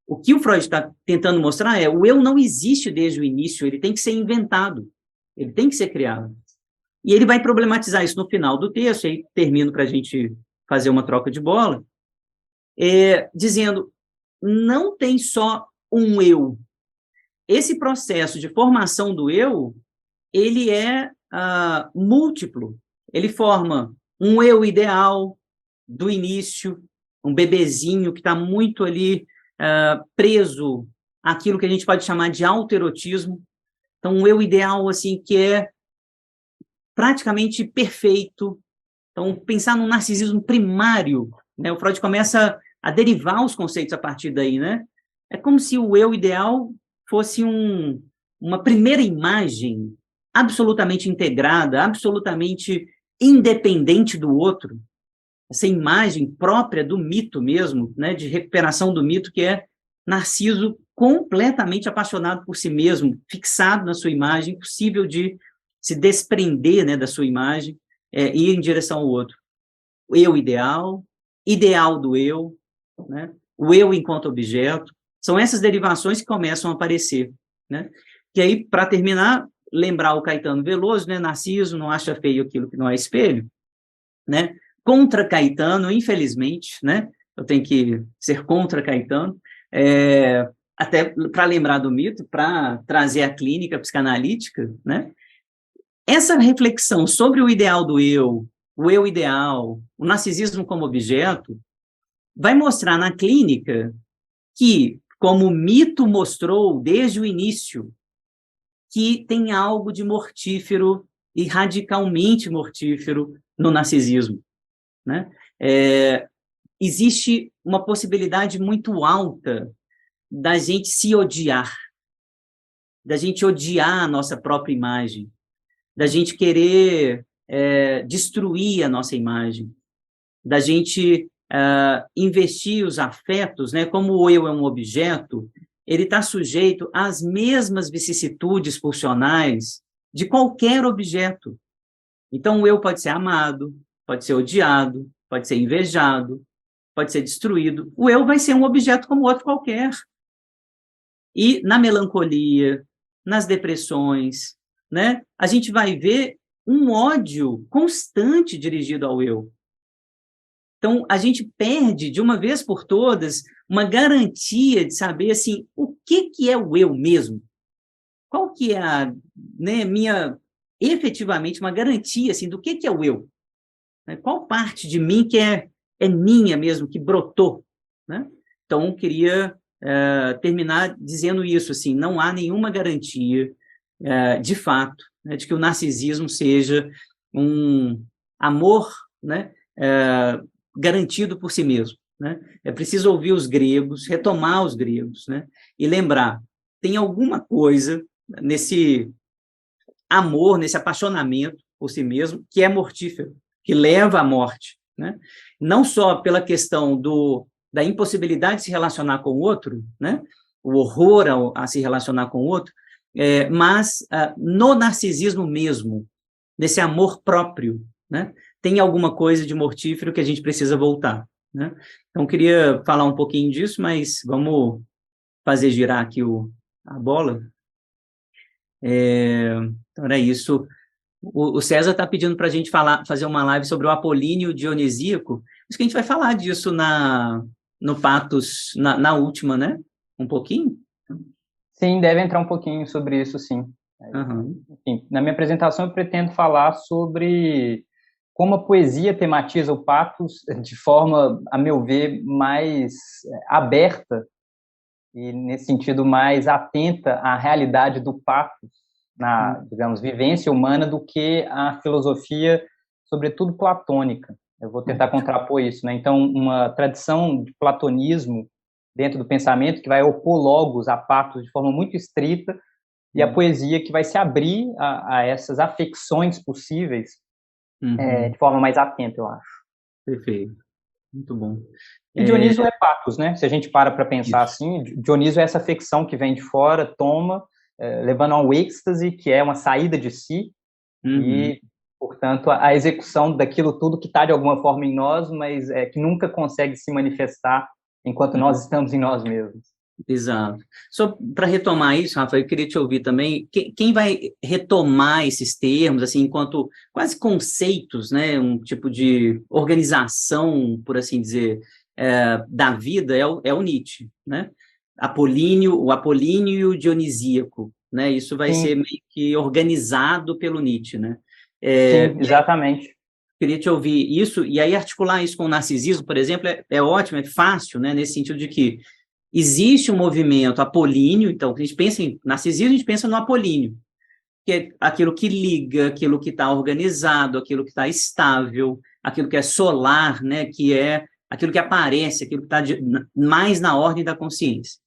S1: o que o Freud está tentando mostrar o eu não existe desde o início, ele tem que ser inventado, ele tem que ser criado. E ele vai problematizar isso no final do texto, aí termino para a gente fazer uma troca de bola, dizendo, não tem só um eu. Esse processo de formação do eu, ele é múltiplo. Ele forma um eu ideal do início, um bebezinho que está muito ali preso àquilo que a gente pode chamar de autoerotismo. Então, um eu ideal, assim, que é praticamente perfeito. Então, pensar num narcisismo primário, né? O Freud começa a derivar os conceitos a partir daí, né? É como se o eu ideal fosse uma primeira imagem absolutamente integrada, absolutamente independente do outro, essa imagem própria do mito mesmo, né, de recuperação do mito, que é Narciso completamente apaixonado por si mesmo, fixado na sua imagem, impossível de se desprender, né, da sua imagem, e ir em direção ao outro. O eu ideal, ideal do eu, né, o eu enquanto objeto, são essas derivações que começam a aparecer, né? E aí, para terminar, lembrar o Caetano Veloso, né, Narciso não acha feio aquilo que não é espelho, né? Contra Caetano, infelizmente, né? Eu tenho que ser contra Caetano, até para lembrar do mito, para trazer a clínica psicanalítica, né? Essa reflexão sobre o ideal do eu, o eu ideal, o narcisismo como objeto, vai mostrar na clínica que, como o mito mostrou desde o início, que tem algo de mortífero e radicalmente mortífero no narcisismo, né? Existe uma possibilidade muito alta da gente se odiar, da gente odiar a nossa própria imagem, da gente querer destruir a nossa imagem, da gente investir os afetos, né? Como o eu é um objeto, ele está sujeito às mesmas vicissitudes pulsionais de qualquer objeto. Então, o eu pode ser amado, pode ser odiado, pode ser invejado, pode ser destruído. O eu vai ser um objeto como outro qualquer. E na melancolia, nas depressões, né, a gente vai ver um ódio constante dirigido ao eu. Então, a gente perde, de uma vez por todas, uma garantia de saber, assim, o que é o eu mesmo? Qual que é efetivamente, uma garantia, assim, do que é o eu? Qual parte de mim que é minha mesmo, que brotou, né? Então, queria terminar dizendo isso, assim, não há nenhuma garantia, de fato, né, de que o narcisismo seja um amor, né, garantido por si mesmo, né? É preciso ouvir os gregos, retomar os gregos, né, e lembrar, tem alguma coisa nesse amor, nesse apaixonamento por si mesmo, que é mortífero, que leva à morte, né? Não só pela questão da impossibilidade de se relacionar com o outro, né? O horror a se relacionar com o outro, mas no narcisismo mesmo, nesse amor próprio, né? Tem alguma coisa de mortífero que a gente precisa voltar, né? Então, queria falar um pouquinho disso, mas vamos fazer girar aqui a bola. Então, era isso. O César está pedindo para a gente fazer uma live sobre o apolíneo dionisíaco. Acho que a gente vai falar disso no Patos, na última, né? Um pouquinho?
S2: Sim, deve entrar um pouquinho sobre isso, sim.
S1: Uhum.
S2: Enfim, na minha apresentação eu pretendo falar sobre como a poesia tematiza o patos de forma, a meu ver, mais aberta e, nesse sentido, mais atenta à realidade do pathos, na, digamos, vivência humana, do que a filosofia, sobretudo platônica. Eu vou tentar contrapor isso, né? Então, uma tradição de platonismo dentro do pensamento que vai opor logos a pathos de forma muito estrita, e a poesia que vai se abrir a essas afecções possíveis de forma mais atenta, eu acho.
S1: Perfeito. Muito bom.
S2: E Dionísio é pathos, né? Se a gente para pensar
S1: Isso.
S2: assim, Dionísio é essa afecção que vem de fora, toma, levando a um êxtase, que é uma saída de si, e, portanto, a execução daquilo tudo que está de alguma forma em nós, mas que nunca consegue se manifestar enquanto nós estamos em nós mesmos.
S1: Exato. Só para retomar isso, Rafael, eu queria te ouvir também, quem vai retomar esses termos, assim, enquanto quase conceitos, né, um tipo de organização, por assim dizer, da vida, é o Nietzsche, né? O apolíneo e o dionisíaco, né? Isso vai ser
S2: Sim,
S1: meio que organizado pelo Nietzsche, né?
S2: sim, exatamente.
S1: Queria te ouvir isso, e aí articular isso com o narcisismo, por exemplo, é ótimo, é fácil, né, nesse sentido de que existe um movimento apolíneo, então, a gente pensa em narcisismo, a gente pensa no apolíneo, que é aquilo que liga, aquilo que está organizado, aquilo que está estável, aquilo que é solar, né, que é aquilo que aparece, aquilo que está mais na ordem da consciência.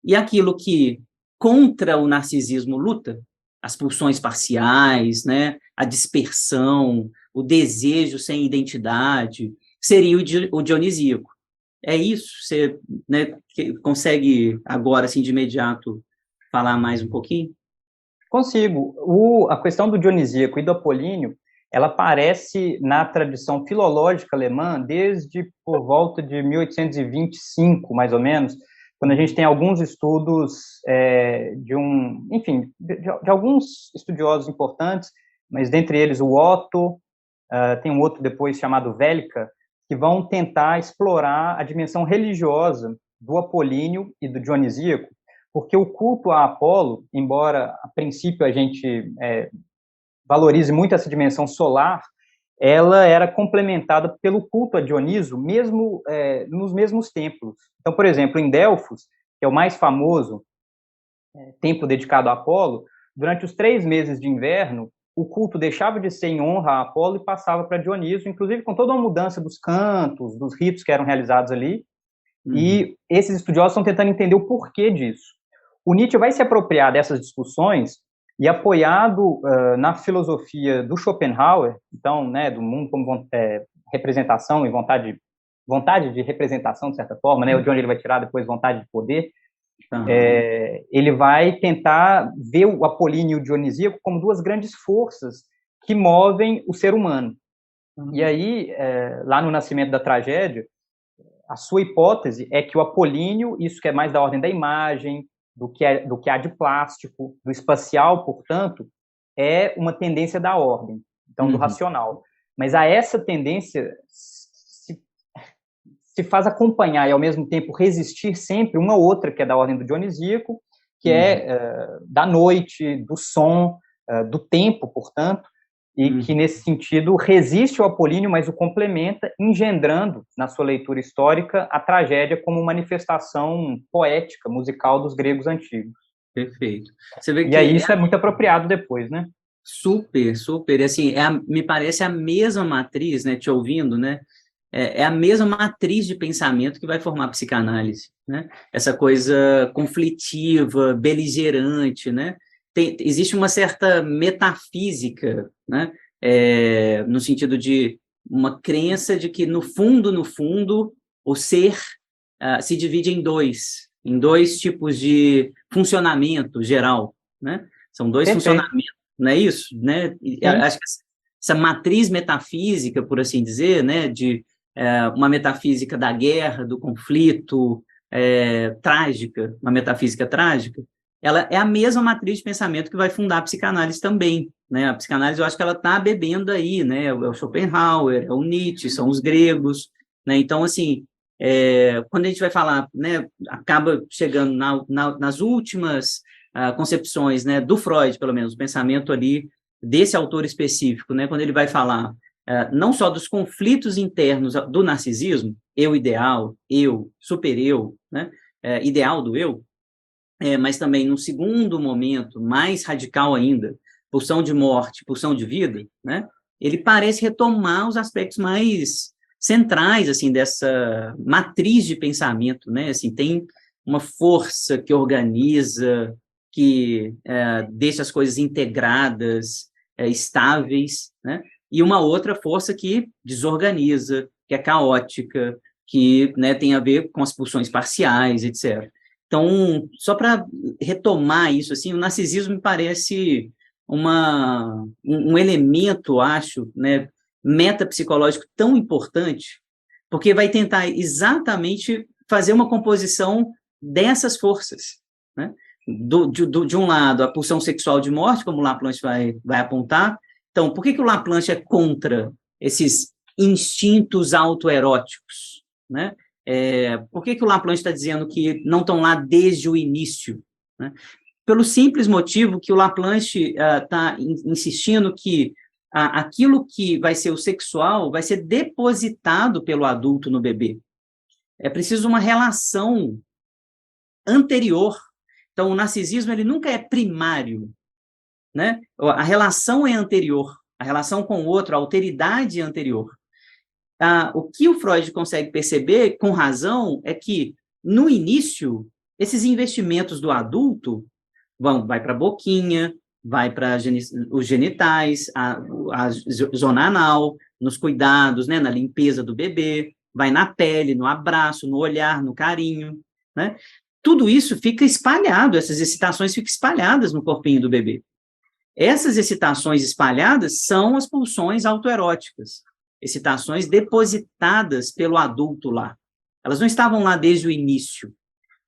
S1: E aquilo que contra o narcisismo luta, as pulsões parciais, né, a dispersão, o desejo sem identidade, seria o dionisíaco. É isso? Você, né, consegue agora, assim, de imediato, falar mais um pouquinho?
S2: Consigo. A questão do dionisíaco e do apolíneo, ela aparece na tradição filológica alemã desde por volta de 1825, mais ou menos, quando a gente tem alguns estudos de alguns estudiosos importantes, mas dentre eles o Otto, tem um outro depois chamado Velka, que vão tentar explorar a dimensão religiosa do apolíneo e do dionisíaco, porque o culto a Apolo, embora a princípio a gente valorize muito essa dimensão solar, ela era complementada pelo culto a Dioniso, mesmo nos mesmos templos. Então, por exemplo, em Delfos, que é o mais famoso templo dedicado a Apolo, durante os 3 meses de inverno, o culto deixava de ser em honra a Apolo e passava para Dioniso, inclusive com toda uma mudança dos cantos, dos ritos que eram realizados ali, e esses estudiosos estão tentando entender o porquê disso. O Nietzsche vai se apropriar dessas discussões e, apoiado na filosofia do Schopenhauer, então, né, do mundo como representação e vontade de representação, de certa forma, né, de onde ele vai tirar depois vontade de poder, ele vai tentar ver o apolíneo e o dionisíaco como 2 grandes forças que movem o ser humano. E aí, lá no Nascimento da Tragédia, a sua hipótese é que o apolíneo, isso que é mais da ordem da imagem, do que há de plástico, do espacial, portanto, é uma tendência da ordem, então do racional. Mas a essa tendência se faz acompanhar e, ao mesmo tempo, resistir sempre uma outra, que é da ordem do dionisíaco, que é da noite, do som, do tempo, portanto, e que, nesse sentido, resiste ao apolíneo, mas o complementa, engendrando, na sua leitura histórica, a tragédia como manifestação poética, musical dos gregos antigos.
S1: Perfeito. Você vê
S2: E
S1: que
S2: aí isso é muito apropriado depois, né?
S1: super, super, assim, me parece a mesma matriz, né, te ouvindo, né, é a mesma matriz de pensamento que vai formar a psicanálise, né, essa coisa conflitiva, beligerante, né, existe uma certa metafísica, né, no sentido de uma crença de que, no fundo, o ser se divide em dois tipos de funcionamento geral, né, são dois
S2: Perfeito.
S1: funcionamentos, não é isso? Né? Acho que essa matriz metafísica, por assim dizer, né, de uma metafísica da guerra, do conflito, trágica, uma metafísica trágica, ela é a mesma matriz de pensamento que vai fundar a psicanálise também. Né? A psicanálise, eu acho que ela está bebendo aí, né? É o Schopenhauer, é o Nietzsche, são os gregos. Né? Então, assim, quando a gente vai falar, né, acaba chegando nas últimas concepções, né, do Freud, pelo menos, o pensamento ali desse autor específico, né, quando ele vai falar não só dos conflitos internos do narcisismo, eu ideal, eu, super eu, né, ideal do eu, mas também, num segundo momento, mais radical ainda, pulsão de morte, pulsão de vida, né? Ele parece retomar os aspectos mais centrais, assim, dessa matriz de pensamento, né? Assim, tem uma força que organiza, que deixa as coisas integradas, estáveis, né? E uma outra força que desorganiza, que é caótica, que, né, tem a ver com as pulsões parciais, etc. Então, só para retomar isso, assim, o narcisismo me parece um elemento, acho, né, metapsicológico tão importante, porque vai tentar exatamente fazer uma composição dessas forças, né? De um lado, a pulsão sexual de morte, como o Laplanche vai apontar. Então, por que o Laplanche é contra esses instintos autoeróticos, né? Por que o Laplanche está dizendo que não estão lá desde o início, né? Pelo simples motivo que o Laplanche está insistindo que aquilo que vai ser o sexual vai ser depositado pelo adulto no bebê. É preciso uma relação anterior. Então, o narcisismo ele nunca é primário, né? A relação é anterior, a relação com o outro, a alteridade é anterior. O que o Freud consegue perceber, com razão, é que, no início, esses investimentos do adulto vai para a boquinha, vai para os genitais, a zona anal, nos cuidados, né, na limpeza do bebê, vai na pele, no abraço, no olhar, no carinho, né? Tudo isso fica espalhado, essas excitações ficam espalhadas no corpinho do bebê. Essas excitações espalhadas são as pulsões autoeróticas, excitações depositadas pelo adulto lá. Elas não estavam lá desde o início.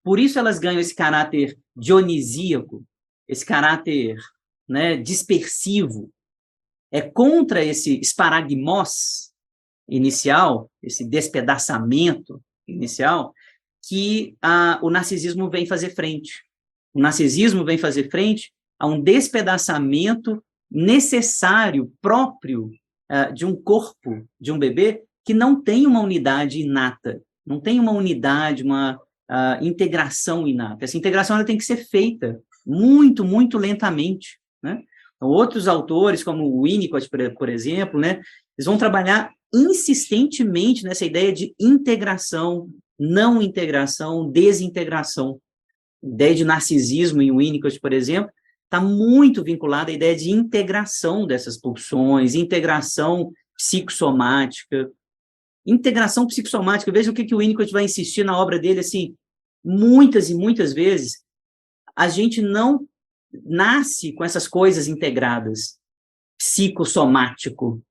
S1: Por isso elas ganham esse caráter dionisíaco, esse caráter, né, dispersivo. É contra esse esparagmos inicial, esse despedaçamento inicial, que o narcisismo vem fazer frente. O narcisismo vem fazer frente a um despedaçamento necessário, próprio de um corpo, de um bebê, que não tem uma unidade inata, não tem uma unidade, uma integração inata. Essa integração ela tem que ser feita muito, muito lentamente, né? Então, outros autores, como o Winnicott, por exemplo, né, eles vão trabalhar insistentemente nessa ideia de integração, não integração, desintegração. A ideia de narcisismo em Winnicott, por exemplo, está muito vinculada à ideia de integração dessas pulsões, integração psicossomática. Integração psicossomática, veja o que o Winnicott vai insistir na obra dele, assim, muitas e muitas vezes, a gente não nasce com essas coisas integradas, psicossomático,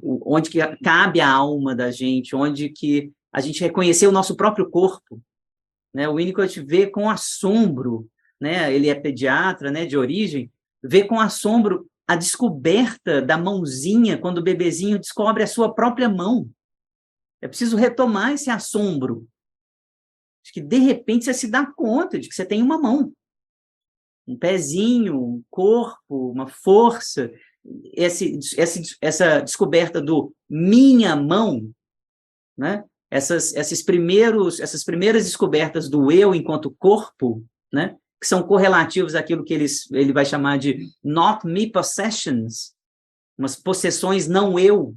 S1: onde que cabe a alma da gente, onde que a gente reconheceu o nosso próprio corpo, né? O Winnicott vê com assombro, né? Ele é pediatra, né, de origem, vê com assombro a descoberta da mãozinha quando o bebezinho descobre a sua própria mão. É preciso retomar esse assombro, de que de repente você se dá conta de que você tem uma mão, um pezinho, um corpo, uma força. Essa descoberta do minha mão, né? Essas primeiras descobertas do eu enquanto corpo, né? Que são correlativos àquilo que ele vai chamar de not me possessions, umas possessões não eu,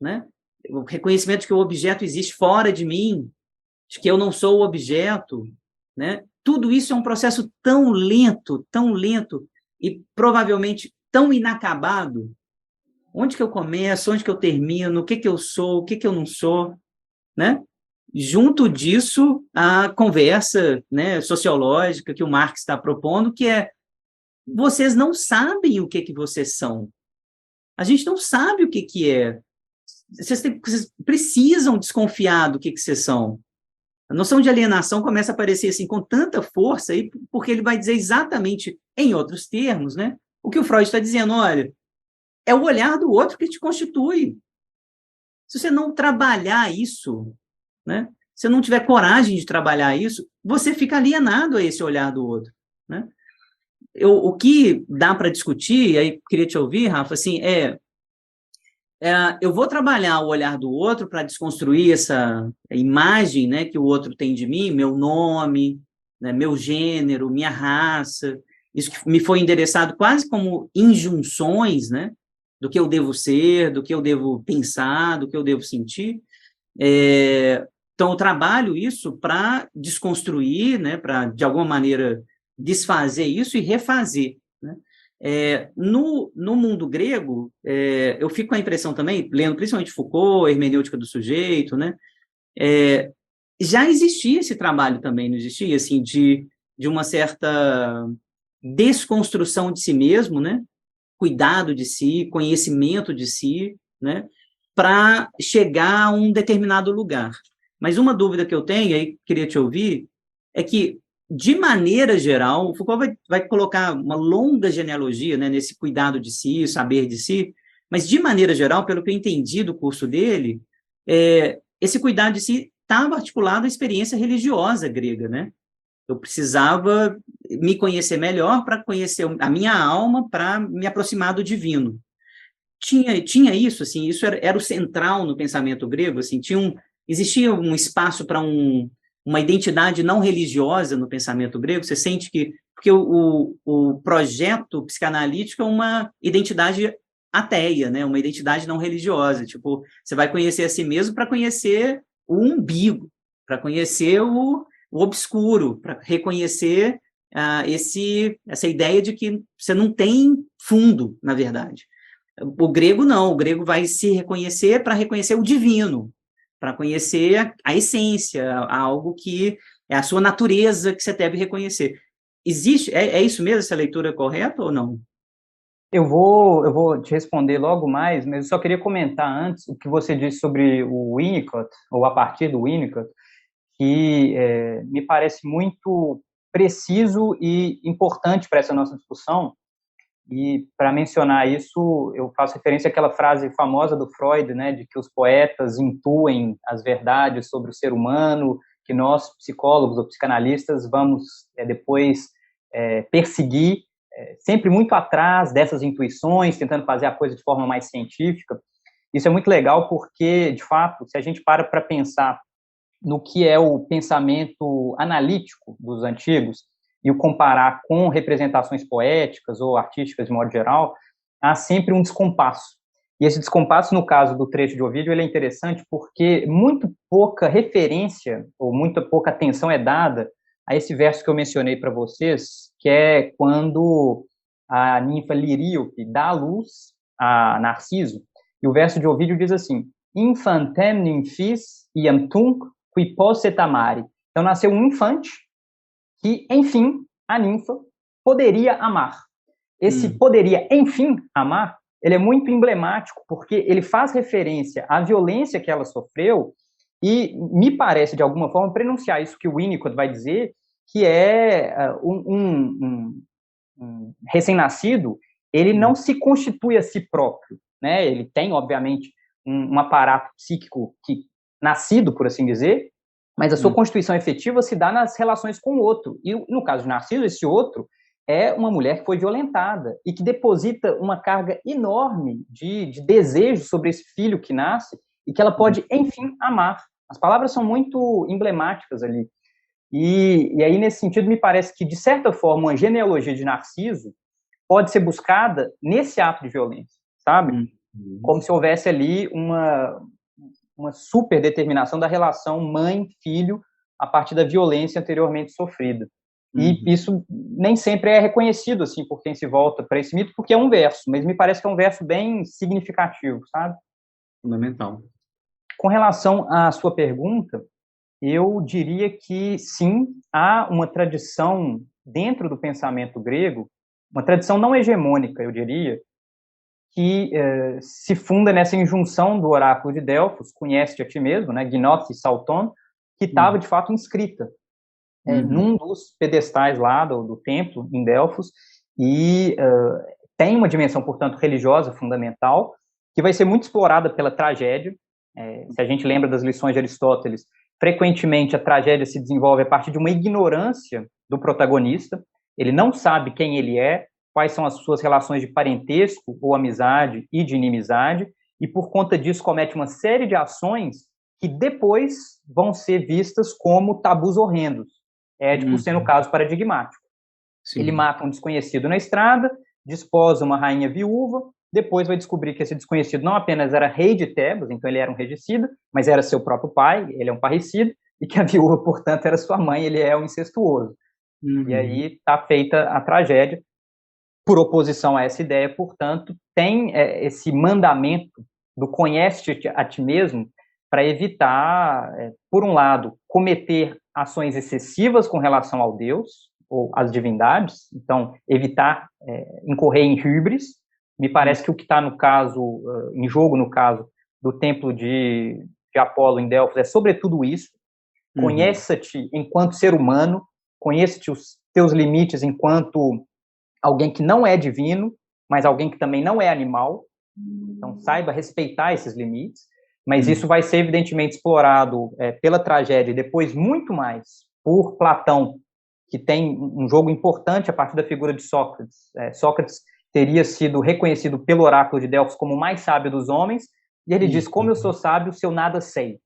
S1: né? O reconhecimento de que o objeto existe fora de mim, de que eu não sou o objeto, né? Tudo isso é um processo tão lento e provavelmente tão inacabado. Onde que eu começo, onde que eu termino, o que que eu sou, o que que eu não sou, né? Junto disso, a conversa, né, sociológica que o Marx está propondo, que é, vocês não sabem o que que vocês são. A gente não sabe o que que é. Vocês precisam desconfiar do que vocês são. A noção de alienação começa a aparecer assim com tanta força, aí, porque ele vai dizer exatamente, em outros termos, né, o que o Freud está dizendo, olha, é o olhar do outro que te constitui. Se você não trabalhar isso, né, se você não tiver coragem de trabalhar isso, você fica alienado a esse olhar do outro, né? O que dá para discutir, aí queria te ouvir, Rafa, assim, eu vou trabalhar o olhar do outro para desconstruir essa imagem, né, que o outro tem de mim, meu nome, né, meu gênero, minha raça, isso que me foi endereçado quase como injunções, né, do que eu devo ser, do que eu devo pensar, do que eu devo sentir. Então, eu trabalho isso para desconstruir, né, para, de alguma maneira, desfazer isso e refazer, né? No mundo grego, eu fico com a impressão também, lendo principalmente Foucault, Hermenêutica do Sujeito, né, já existia esse trabalho também, não existia, assim, de uma certa desconstrução de si mesmo, né, cuidado de si, conhecimento de si, né, para chegar a um determinado lugar. Mas uma dúvida que eu tenho, aí queria te ouvir, é que, de maneira geral, o Foucault vai colocar uma longa genealogia, né, nesse cuidado de si, saber de si, mas, de maneira geral, pelo que eu entendi do curso dele, esse cuidado de si estava articulado à experiência religiosa grega, né? Eu precisava me conhecer melhor para conhecer a minha alma, para me aproximar do divino. Tinha isso, assim, isso era o central no pensamento grego, assim, existia um espaço para uma identidade não religiosa no pensamento grego. Você sente que, porque o projeto psicanalítico é uma identidade ateia, né, uma identidade não religiosa, tipo, você vai conhecer a si mesmo para conhecer o umbigo, para conhecer o obscuro, para reconhecer essa ideia de que você não tem fundo, na verdade. O grego não, o grego vai se reconhecer para reconhecer o divino, para conhecer a essência, algo que é a sua natureza que você deve reconhecer. Existe, é isso mesmo, essa leitura correta ou não?
S2: Eu vou te responder logo mais, mas eu só queria comentar antes o que você disse sobre o Winnicott, ou a partir do Winnicott, que me parece muito preciso e importante para essa nossa discussão. E, para mencionar isso, eu faço referência àquela frase famosa do Freud, né, de que os poetas intuem as verdades sobre o ser humano, que nós, psicólogos ou psicanalistas, vamos depois perseguir, sempre muito atrás dessas intuições, tentando fazer a coisa de forma mais científica. Isso é muito legal porque, de fato, se a gente para pensar no que é o pensamento analítico dos antigos e o comparar com representações poéticas ou artísticas de modo geral, há sempre um descompasso. E esse descompasso, no caso do trecho de Ovídio, ele é interessante porque muito pouca referência ou muito pouca atenção é dada a esse verso que eu mencionei para vocês, que é quando a ninfa Liríope dá à luz a Narciso, e o verso de Ovídio diz assim: Infantem nymphis iam tunc qui posset amare. Então, nasceu um infante que, enfim, a ninfa poderia amar. Esse poderia, enfim, amar, ele é muito emblemático, porque ele faz referência à violência que ela sofreu e me parece, de alguma forma, prenunciar isso que o Winnicott vai dizer, que é um recém-nascido, ele não se constitui a si próprio, né? Ele tem, obviamente, um aparato psíquico que nascido, por assim dizer, mas a sua constituição efetiva se dá nas relações com o outro. E, no caso de Narciso, esse outro é uma mulher que foi violentada e que deposita uma carga enorme de desejo sobre esse filho que nasce e que ela pode, enfim, amar. As palavras são muito emblemáticas ali. E aí, nesse sentido, me parece que, de certa forma, uma genealogia de Narciso pode ser buscada nesse ato de violência, sabe? Como se houvesse ali uma superdeterminação da relação mãe-filho a partir da violência anteriormente sofrida. E isso nem sempre é reconhecido, assim, por quem se volta para esse mito, porque é um verso, mas me parece que é um verso bem significativo, sabe?
S1: Fundamental.
S2: Com relação à sua pergunta, eu diria que, sim, há uma tradição dentro do pensamento grego, uma tradição não hegemônica, eu diria, que se funda nessa injunção do oráculo de Delfos, conhece-te a ti mesmo, né, gnose salton, que estava, de fato, inscrita num dos pedestais lá do templo, em Delfos, e tem uma dimensão, portanto, religiosa fundamental, que vai ser muito explorada pela tragédia. Se a gente lembra das lições de Aristóteles, frequentemente a tragédia se desenvolve a partir de uma ignorância do protagonista, ele não sabe quem ele é, quais são as suas relações de parentesco ou amizade e de inimizade, e por conta disso comete uma série de ações que depois vão ser vistas como tabus horrendos. Édipo sendo o caso paradigmático.
S1: Sim.
S2: Ele mata um desconhecido na estrada, desposa uma rainha viúva, depois vai descobrir que esse desconhecido não apenas era rei de Tebas, então ele era um regicida, mas era seu próprio pai, ele é um parricida, e que a viúva, portanto, era sua mãe, ele é um incestuoso. E aí está feita a tragédia. Por oposição a essa ideia, portanto, tem esse mandamento do conhece-te a ti mesmo para evitar, por um lado, cometer ações excessivas com relação ao Deus ou às divindades, então evitar incorrer em híbris. Me parece que o que está no caso, em jogo no caso do templo de Apolo em Delfos é sobretudo isso. Conheça-te enquanto ser humano, conheça-te os teus limites enquanto alguém que não é divino, mas alguém que também não é animal. Então, saiba respeitar esses limites, mas isso vai ser evidentemente explorado pela tragédia e depois muito mais por Platão, que tem um jogo importante a partir da figura de Sócrates. Sócrates teria sido reconhecido pelo oráculo de Delfos como o mais sábio dos homens, e ele diz, como eu sou sábio, se eu nada sei.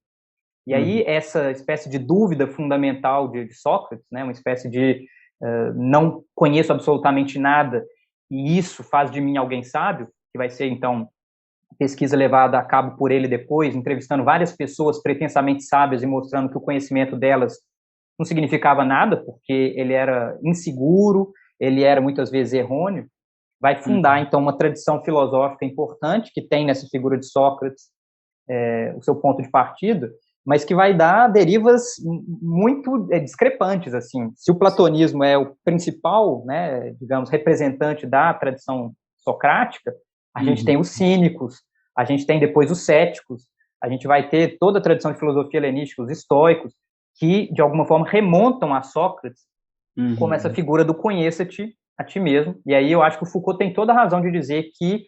S2: E aí, essa espécie de dúvida fundamental de Sócrates, né, uma espécie de não conheço absolutamente nada, e isso faz de mim alguém sábio, que vai ser, então, pesquisa levada a cabo por ele depois, entrevistando várias pessoas pretensamente sábias e mostrando que o conhecimento delas não significava nada, porque ele era inseguro, ele era muitas vezes errôneo, vai fundar, então, uma tradição filosófica importante que tem nessa figura de Sócrates o seu ponto de partida, mas que vai dar derivas muito discrepantes, assim. Se o platonismo é o principal, né, digamos, representante da tradição socrática, a gente tem os cínicos, a gente tem depois os céticos, a gente vai ter toda a tradição de filosofia helenística, os estoicos, que, de alguma forma, remontam a Sócrates como essa figura do conheça-te a ti mesmo. E aí eu acho que o Foucault tem toda a razão de dizer que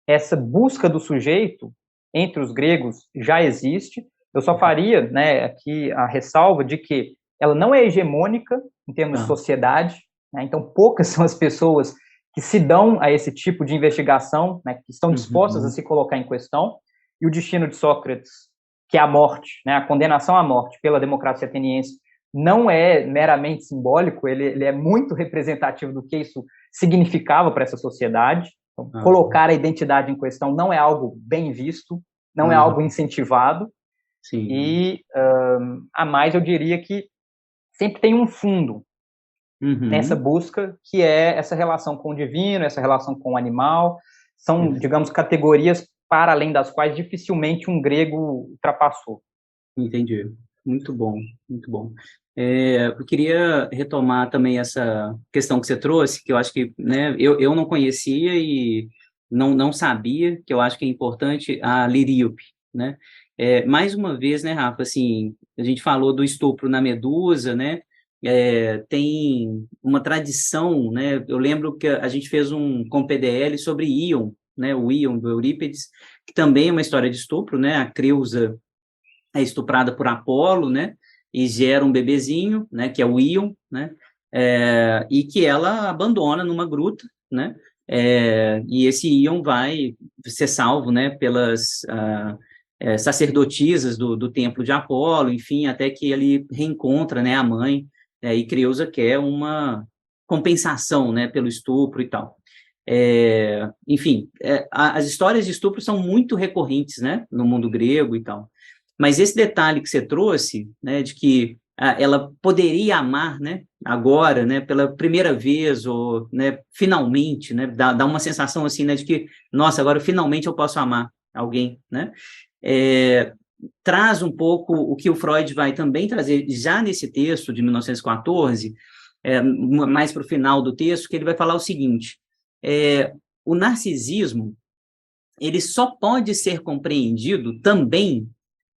S2: essa busca do sujeito entre os gregos já existe. Eu só faria, né, aqui a ressalva de que ela não é hegemônica em termos de sociedade, né, então poucas são as pessoas que se dão a esse tipo de investigação, né, que estão dispostas a se colocar em questão, e o destino de Sócrates, que é a morte, né, a condenação à morte pela democracia ateniense, não é meramente simbólico, ele é muito representativo do que isso significava para essa sociedade. Então, colocar a identidade em questão não é algo bem visto, não é algo incentivado.
S1: Sim.
S2: E, a mais, eu diria que sempre tem um fundo nessa busca, que é essa relação com o divino, essa relação com o animal. São, digamos, categorias para além das quais dificilmente um grego ultrapassou.
S1: Entendi. Muito bom, muito bom. Eu queria retomar também essa questão que você trouxe, que eu acho que, né, eu não conhecia e não sabia, que eu acho que é importante, a Liríope, né? Mais uma vez, né, Rafa, assim, a gente falou do estupro na Medusa, né? Tem uma tradição, né? Eu lembro que a gente fez com PDL sobre Íon, né? O Íon do Eurípides, que também é uma história de estupro, né? A Creusa é estuprada por Apolo, né? E gera um bebezinho, né? Que é o Íon, né? E que ela abandona numa gruta, né? E esse Íon vai ser salvo, né? Pelas sacerdotisas do templo de Apolo, enfim, até que ele reencontra, né? A mãe, e Creusa quer uma compensação, né? Pelo estupro e tal. Enfim, as histórias de estupro são muito recorrentes, né? No mundo grego e tal. Mas esse detalhe que você trouxe, né, de que ela poderia amar, né, agora, né, pela primeira vez, ou, né, finalmente, né, dá uma sensação assim, né, de que, nossa, agora finalmente eu posso amar alguém, né, traz um pouco o que o Freud vai também trazer já nesse texto de 1914, mais para o final do texto, que ele vai falar o seguinte, o narcisismo, ele só pode ser compreendido também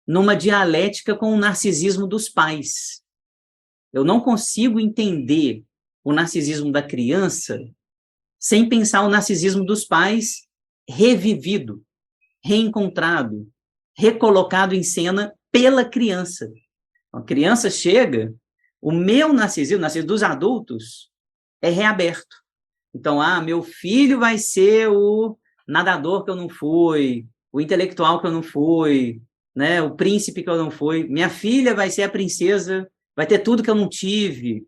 S1: numa dialética com o narcisismo dos pais. Eu não consigo entender o narcisismo da criança sem pensar o narcisismo dos pais revivido, reencontrado, recolocado em cena pela criança. A criança chega, o meu narcisismo, o narcisismo dos adultos, é reaberto. Então, meu filho vai ser o nadador que eu não fui, o intelectual que eu não fui, né, o príncipe que eu não fui, minha filha vai ser a princesa, vai ter tudo que eu não tive,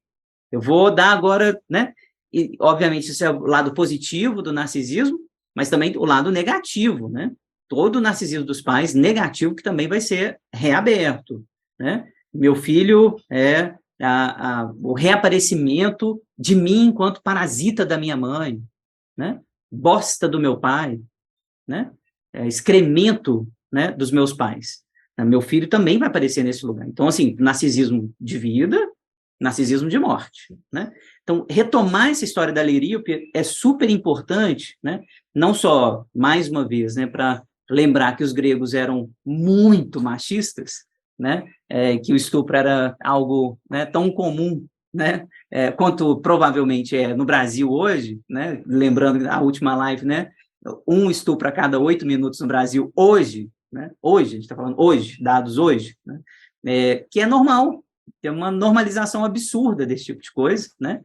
S1: Eu vou dar agora, né? E, obviamente, isso é o lado positivo do narcisismo, mas também o lado negativo, né? Todo o narcisismo dos pais negativo que também vai ser reaberto, né? Meu filho é o reaparecimento de mim enquanto parasita da minha mãe, né? Bosta do meu pai, né? Excremento, né, dos meus pais. Meu filho também vai aparecer nesse lugar. Então, assim, narcisismo de vida, narcisismo de morte, né? Então, retomar essa história da Leríope é super importante, né? Não só, mais uma vez, né, para lembrar que os gregos eram muito machistas, né? Que o estupro era algo, né, tão comum, né, quanto provavelmente é no Brasil hoje, né? Lembrando a última live, né? Um estupro a cada 8 minutos no Brasil hoje, né? Hoje, a gente está falando hoje, dados hoje, né? Que é normal, tem uma normalização absurda desse tipo de coisa, né?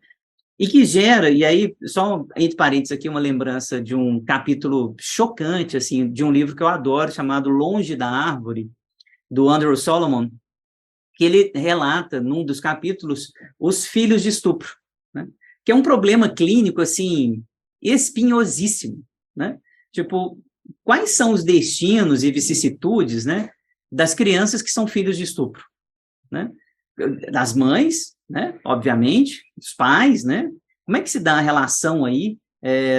S1: E que gera, e aí, só entre parênteses aqui, uma lembrança de um capítulo chocante, assim, de um livro que eu adoro, chamado Longe da Árvore, do Andrew Solomon, que ele relata, num dos capítulos, os filhos de estupro, né? Que é um problema clínico, assim, espinhosíssimo, né? Tipo, quais são os destinos e vicissitudes, né, das crianças que são filhos de estupro, né? Das mães, né, obviamente, dos pais, né? Como é que se dá a relação aí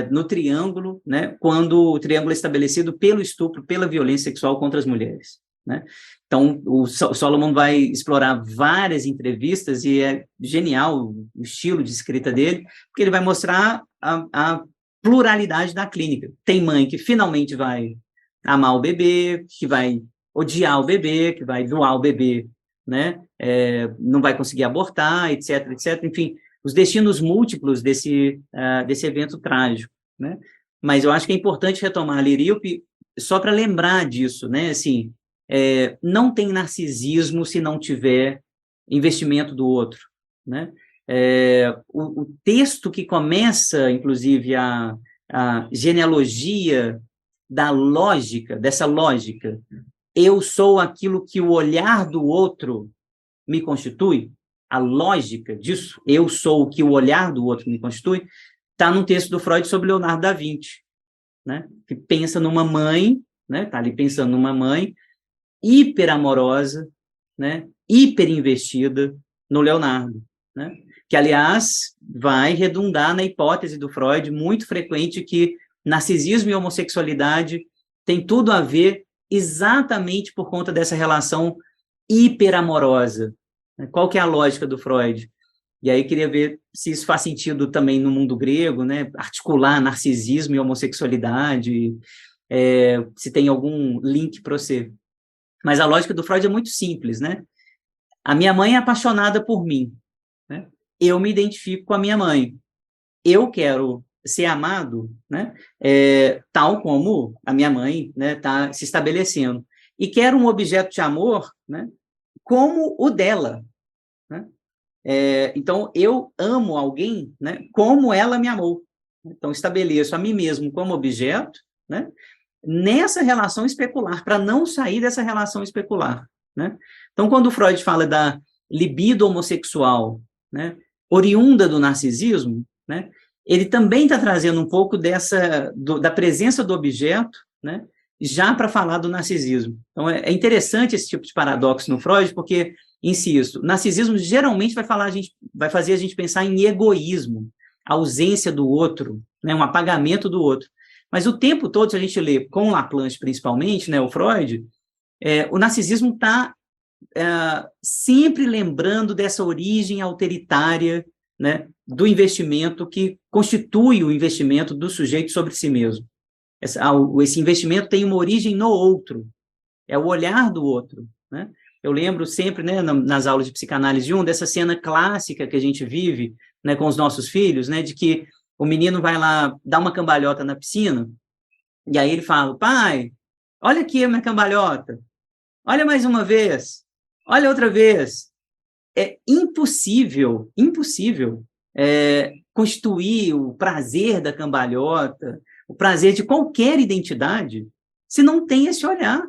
S1: no triângulo, né, quando o triângulo é estabelecido pelo estupro, pela violência sexual contra as mulheres, né? Então, o Solomon vai explorar várias entrevistas e é genial o estilo de escrita dele, porque ele vai mostrar a pluralidade da clínica. Tem mãe que finalmente vai amar o bebê, que vai odiar o bebê, que vai doar o bebê, né? Não vai conseguir abortar, etc, etc. Enfim, os destinos múltiplos desse evento trágico, né? Mas eu acho que é importante retomar a Leríope só para lembrar disso, né? Assim, não tem narcisismo se não tiver investimento do outro, né? O texto que começa, inclusive, a genealogia da lógica, dessa lógica, eu sou aquilo que o olhar do outro me constitui, a lógica disso, eu sou o que o olhar do outro me constitui, está num texto do Freud sobre Leonardo da Vinci, né? Que pensa numa mãe, né? Está ali pensando numa mãe hiper amorosa, né? Hiper investida no Leonardo, né? Que, aliás, vai redundar na hipótese do Freud, muito frequente, que narcisismo e homossexualidade tem tudo a ver exatamente por conta dessa relação hiperamorosa. Qual que é a lógica do Freud? E aí queria ver se isso faz sentido também no mundo grego, né? Articular narcisismo e homossexualidade, se tem algum link para você. Mas a lógica do Freud é muito simples, né? A minha mãe é apaixonada por mim, né? Eu me identifico com a minha mãe. Eu quero ser amado, né? Tal como a minha mãe, né, está se estabelecendo. E quero um objeto de amor, né, como o dela, né? Então, eu amo alguém, né, como ela me amou. Então, estabeleço a mim mesmo como objeto, né, nessa relação especular, para não sair dessa relação especular, né? Então, quando o Freud fala da libido homossexual, né, oriunda do narcisismo, né, ele também está trazendo um pouco da presença do objeto, né, já para falar do narcisismo. Então, é interessante esse tipo de paradoxo no Freud, porque, insisto, narcisismo geralmente vai fazer a gente pensar em egoísmo, ausência do outro, né, um apagamento do outro. Mas o tempo todo, se a gente lê com Laplanche principalmente, né, o Freud, o narcisismo está sempre lembrando dessa origem autoritária, né, do investimento que constitui o investimento do sujeito sobre si mesmo. Esse investimento tem uma origem no outro, é o olhar do outro, né? Eu lembro sempre, né, nas aulas de psicanálise dessa cena clássica que a gente vive, né, com os nossos filhos, né, de que o menino vai lá dar uma cambalhota na piscina, e aí ele fala, pai, olha aqui a minha cambalhota, olha mais uma vez, olha outra vez. É impossível constituir o prazer da cambalhota, o prazer de qualquer identidade, se não tem esse olhar.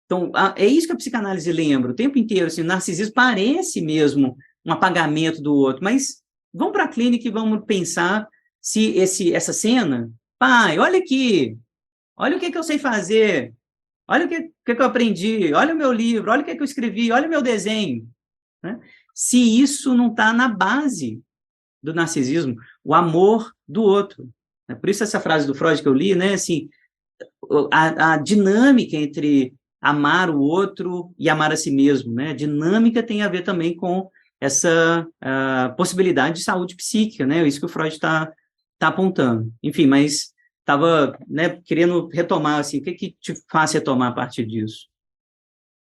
S1: Então, é isso que a psicanálise lembra o tempo inteiro. Assim, o narcisismo parece mesmo um apagamento do outro, mas vamos para a clínica e vamos pensar se essa cena, pai, olha aqui, olha o que eu sei fazer, olha o que eu aprendi, olha o meu livro, olha o que eu escrevi, olha o meu desenho, né? Se isso não está na base do narcisismo, o amor do outro. Né? Por isso essa frase do Freud que eu li, né, assim, a dinâmica entre amar o outro e amar a si mesmo, né? A dinâmica tem a ver também com essa possibilidade de saúde psíquica, né? Isso que o Freud está apontando. Enfim, mas estava, né, querendo retomar, assim, o que te faz retomar a partir disso?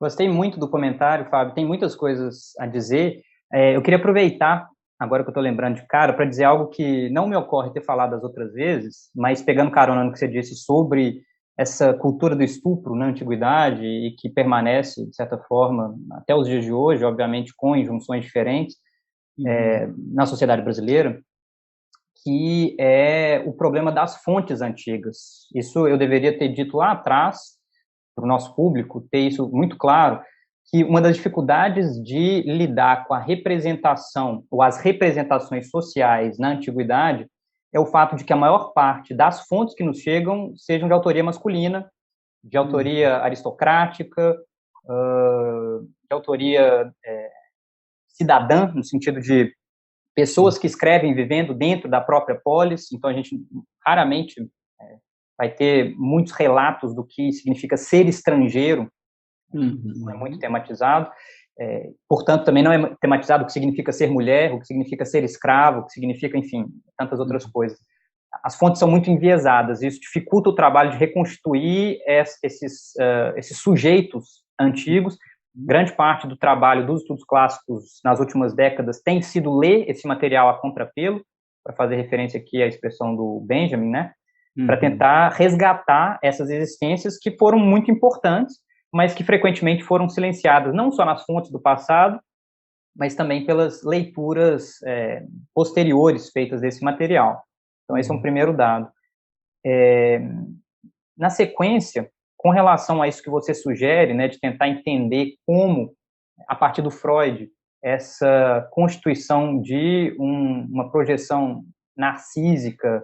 S2: Gostei muito do comentário, Fábio. Tem muitas coisas a dizer. Eu queria aproveitar, agora que eu estou lembrando de cara, para dizer algo que não me ocorre ter falado as outras vezes, mas pegando carona no que você disse sobre essa cultura do estupro na antiguidade e que permanece, de certa forma, até os dias de hoje, obviamente com injunções diferentes, na sociedade brasileira, que é o problema das fontes antigas. Isso eu deveria ter dito lá atrás, para o nosso público, ter isso muito claro, que uma das dificuldades de lidar com a representação, ou as representações sociais na antiguidade, é o fato de que a maior parte das fontes que nos chegam sejam de autoria masculina, de autoria aristocrática, de autoria cidadã, no sentido de pessoas que escrevem vivendo dentro da própria polis. Então a gente raramente vai ter muitos relatos do que significa ser estrangeiro, não é muito tematizado. Portanto, também não é tematizado o que significa ser mulher, o que significa ser escravo, o que significa, enfim, tantas outras coisas. As fontes são muito enviesadas, e isso dificulta o trabalho de reconstituir esses sujeitos antigos. Grande parte do trabalho dos estudos clássicos nas últimas décadas tem sido ler esse material a contrapelo, para fazer referência aqui à expressão do Benjamin, né? Para tentar resgatar essas existências que foram muito importantes, mas que frequentemente foram silenciadas, não só nas fontes do passado, mas também pelas leituras posteriores feitas desse material. Então, esse é um primeiro dado. Na sequência, com relação a isso que você sugere, né, de tentar entender como, a partir do Freud, essa constituição de uma projeção narcísica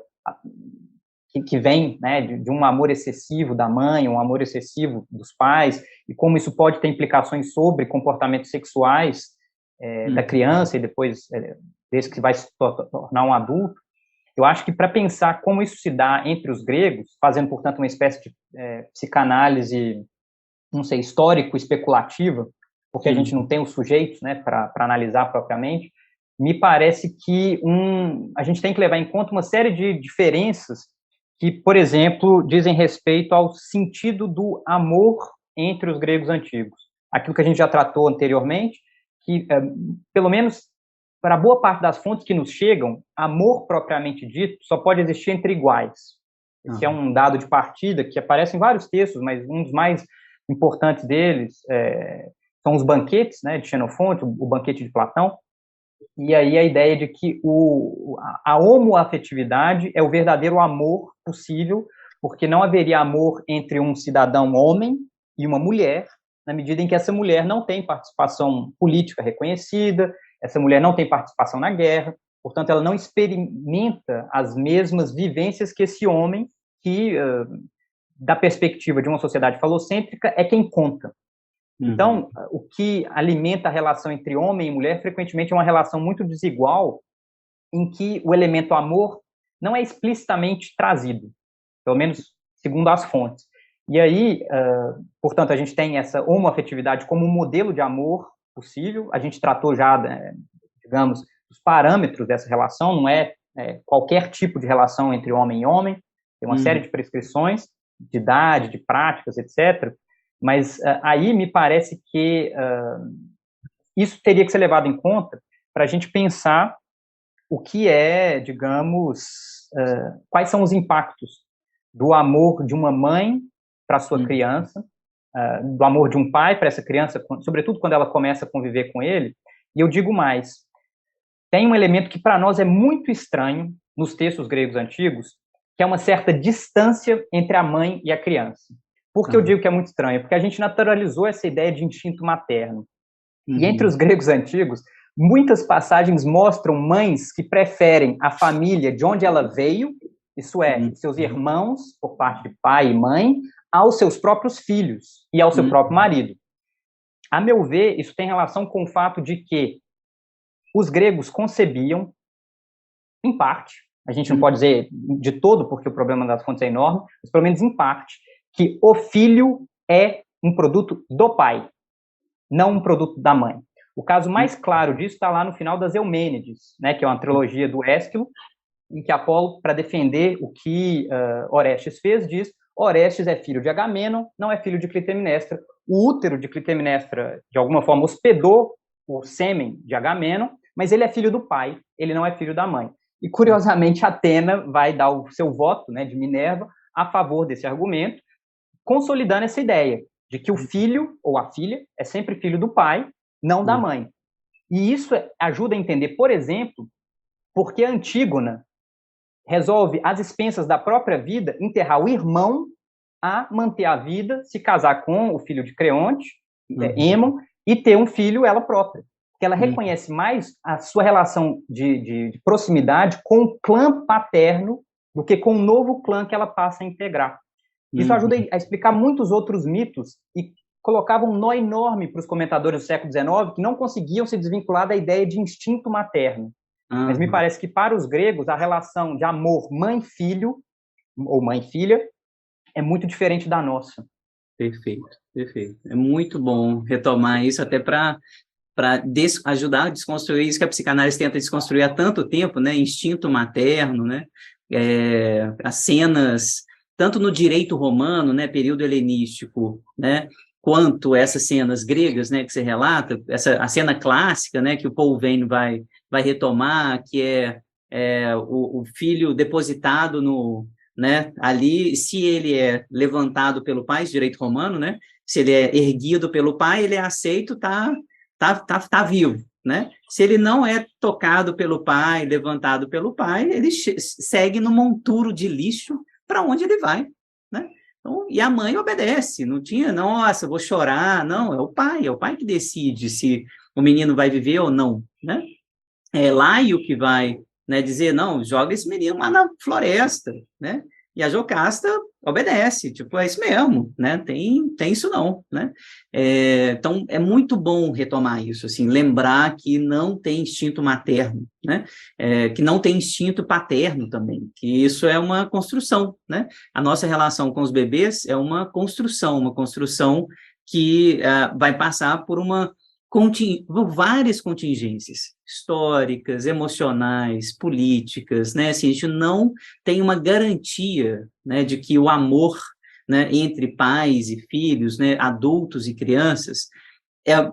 S2: que vem, né, de um amor excessivo da mãe, um amor excessivo dos pais, e como isso pode ter implicações sobre comportamentos sexuais da criança e depois desse que vai se tornar um adulto. Eu acho que para pensar como isso se dá entre os gregos, fazendo, portanto, uma espécie de psicanálise, não sei, histórico-especulativa, porque a gente não tem os sujeitos, né, para analisar propriamente, me parece que a gente tem que levar em conta uma série de diferenças que, por exemplo, dizem respeito ao sentido do amor entre os gregos antigos. Aquilo que a gente já tratou anteriormente, que, pelo menos para boa parte das fontes que nos chegam, amor propriamente dito só pode existir entre iguais. Esse é um dado de partida que aparece em vários textos, mas um dos mais importantes deles são os banquetes, né, de Xenofonte, o banquete de Platão, e aí a ideia de que a homoafetividade é o verdadeiro amor possível, porque não haveria amor entre um cidadão homem e uma mulher, na medida em que essa mulher não tem participação política reconhecida, essa mulher não tem participação na guerra, portanto, ela não experimenta as mesmas vivências que esse homem, que, da perspectiva de uma sociedade falocêntrica, é quem conta. Então, o que alimenta a relação entre homem e mulher, frequentemente, é uma relação muito desigual, em que o elemento amor não é explicitamente trazido, pelo menos segundo as fontes. E aí, portanto, a gente tem essa homoafetividade como um modelo de amor possível. A gente tratou já, digamos, os parâmetros dessa relação, não é qualquer tipo de relação entre homem e homem, tem uma série de prescrições, de idade, de práticas, etc., mas aí me parece que isso teria que ser levado em conta para a gente pensar o que é, digamos, quais são os impactos do amor de uma mãe para sua criança, do amor de um pai para essa criança, sobretudo quando ela começa a conviver com ele. E eu digo mais, tem um elemento que para nós é muito estranho nos textos gregos antigos, que é uma certa distância entre a mãe e a criança. Por que eu digo que é muito estranho? Porque a gente naturalizou essa ideia de instinto materno. E entre os gregos antigos, muitas passagens mostram mães que preferem a família de onde ela veio, isso é, seus irmãos, por parte de pai e mãe, aos seus próprios filhos e ao seu próprio marido. A meu ver, isso tem relação com o fato de que os gregos concebiam, em parte, a gente não pode dizer de todo, porque o problema das fontes é enorme, mas pelo menos em parte, que o filho é um produto do pai, não um produto da mãe. O caso mais claro disso está lá no final das Eumênides, né, que é uma trilogia do Ésquilo, em que Apolo, para defender o que Orestes fez, diz: Orestes é filho de Agamenon, não é filho de Clitemnestra. O útero de Clitemnestra, de alguma forma, hospedou o sêmen de Agamenon, mas ele é filho do pai, ele não é filho da mãe. E, curiosamente, Atena vai dar o seu voto, né, de Minerva a favor desse argumento, consolidando essa ideia de que o filho ou a filha é sempre filho do pai, não da mãe. E isso ajuda a entender, por exemplo, porque a Antígona resolve, às expensas da própria vida, enterrar o irmão a manter a vida, se casar com o filho de Creonte, Hémon, e ter um filho ela própria. Porque ela reconhece mais a sua relação de proximidade com o clã paterno do que com o novo clã que ela passa a integrar. Isso ajuda a explicar muitos outros mitos e colocava um nó enorme para os comentadores do século XIX que não conseguiam se desvincular da ideia de instinto materno. Mas me parece que para os gregos a relação de amor mãe-filho ou mãe-filha é muito diferente da nossa.
S1: Perfeito, perfeito. É muito bom retomar isso até para ajudar a desconstruir isso que a psicanálise tenta desconstruir há tanto tempo, né? Instinto materno, né? As cenas, tanto no direito romano, né? Período helenístico, né? Quanto essas cenas gregas, né? Que você relata, a cena clássica, né? Que o Paul Veyne vai retomar, que é o filho depositado né, ali, se ele é levantado pelo pai, direito romano, né, se ele é erguido pelo pai, ele é aceito, tá vivo, né, se ele não é tocado pelo pai, levantado pelo pai, ele segue no monturo de lixo para onde ele vai, né, então, e a mãe obedece, não tinha, nossa, vou chorar, não, é o pai que decide se o menino vai viver ou não, né, é Laio que vai, né, dizer, não, joga esse menino lá na floresta, né? E a Jocasta obedece, tipo, é isso mesmo, né? Tem isso não, né? Então, é muito bom retomar isso, assim, lembrar que não tem instinto materno, né? Que não tem instinto paterno também, que isso é uma construção, né? A nossa relação com os bebês é uma construção que vai passar por várias contingências históricas, emocionais, políticas, né? Assim, a gente não tem uma garantia, né, de que o amor, né, entre pais e filhos, né, adultos e crianças,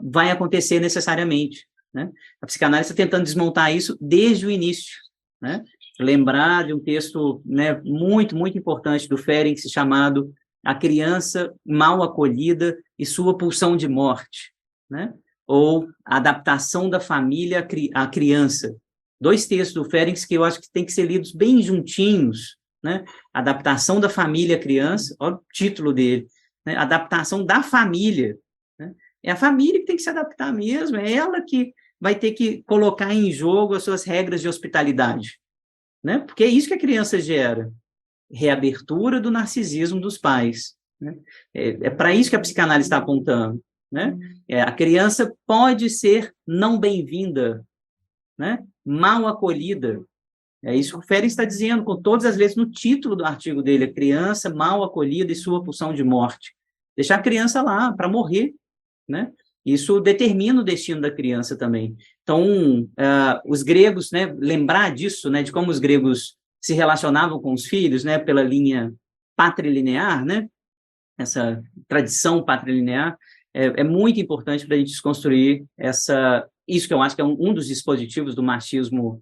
S1: vai acontecer necessariamente, né? A psicanálise está tentando desmontar isso desde o início, né? Lembrar de um texto, né, muito, muito importante do Ferenc, chamado A Criança Mal Acolhida e Sua Pulsão de Morte, né? Ou a adaptação da família à criança. 2 textos do Ferenc que eu acho que tem que ser lidos bem juntinhos, né? Adaptação da família à criança, olha o título dele, né? Adaptação da família, né? É a família que tem que se adaptar mesmo, é ela que vai ter que colocar em jogo as suas regras de hospitalidade, né? Porque é isso que a criança gera, reabertura do narcisismo dos pais, né? É para isso que a psicanálise está apontando, né? A criança pode ser não bem-vinda, né? Mal acolhida. É isso que o Ferenc está dizendo, com todas as letras no título do artigo dele, a criança mal acolhida e sua pulsão de morte. Deixar a criança lá para morrer, né? Isso determina o destino da criança também. Então, os gregos, né, lembrar disso, né, de como os gregos se relacionavam com os filhos, né, pela linha patrilinear, né? Essa tradição patrilinear, é muito importante para a gente desconstruir isso que eu acho que é um dos dispositivos do machismo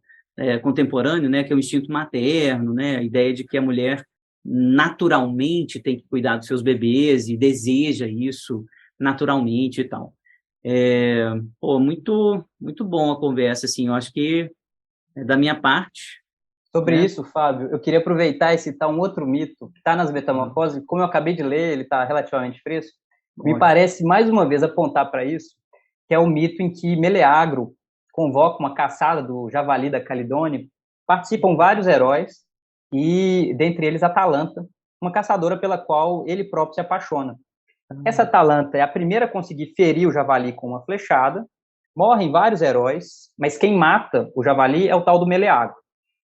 S1: contemporâneo, né, que é o instinto materno, né, a ideia de que a mulher naturalmente tem que cuidar dos seus bebês e deseja isso naturalmente e tal. Muito, muito bom a conversa, assim, eu acho que da minha parte.
S2: Sobre isso, Fábio, eu queria aproveitar e citar um outro mito que está nas Metamorfoses, como eu acabei de ler, ele está relativamente fresco, me parece, mais uma vez, apontar para isso, que é o mito em que Meleagro convoca uma caçada do javali da Calidônia, participam vários heróis, e dentre eles Atalanta, uma caçadora pela qual ele próprio se apaixona. Essa Atalanta é a primeira a conseguir ferir o javali com uma flechada, morrem vários heróis, mas quem mata o javali é o tal do Meleagro.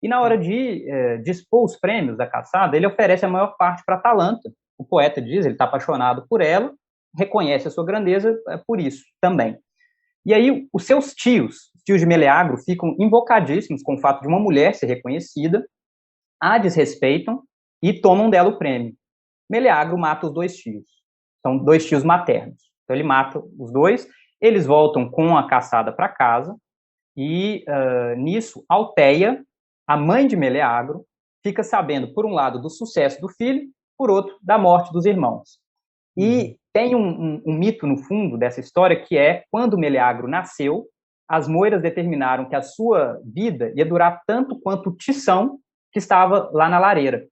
S2: E na hora de dispor os prêmios da caçada, ele oferece a maior parte para Atalanta. O poeta diz, ele está apaixonado por ela, reconhece a sua grandeza por isso também. E aí os seus tios, os tios de Meleagro, ficam invocadíssimos com o fato de uma mulher ser reconhecida, a desrespeitam e tomam dela o prêmio. Meleagro mata os dois tios. São dois tios maternos. Então ele mata os dois, eles voltam com a caçada para casa, e nisso Alteia, a mãe de Meleagro, fica sabendo, por um lado, do sucesso do filho, por outro, da morte dos irmãos. E tem um mito no fundo dessa história, que é, quando Meleagro nasceu, as moiras determinaram que a sua vida ia durar tanto quanto o tição que estava lá na lareira.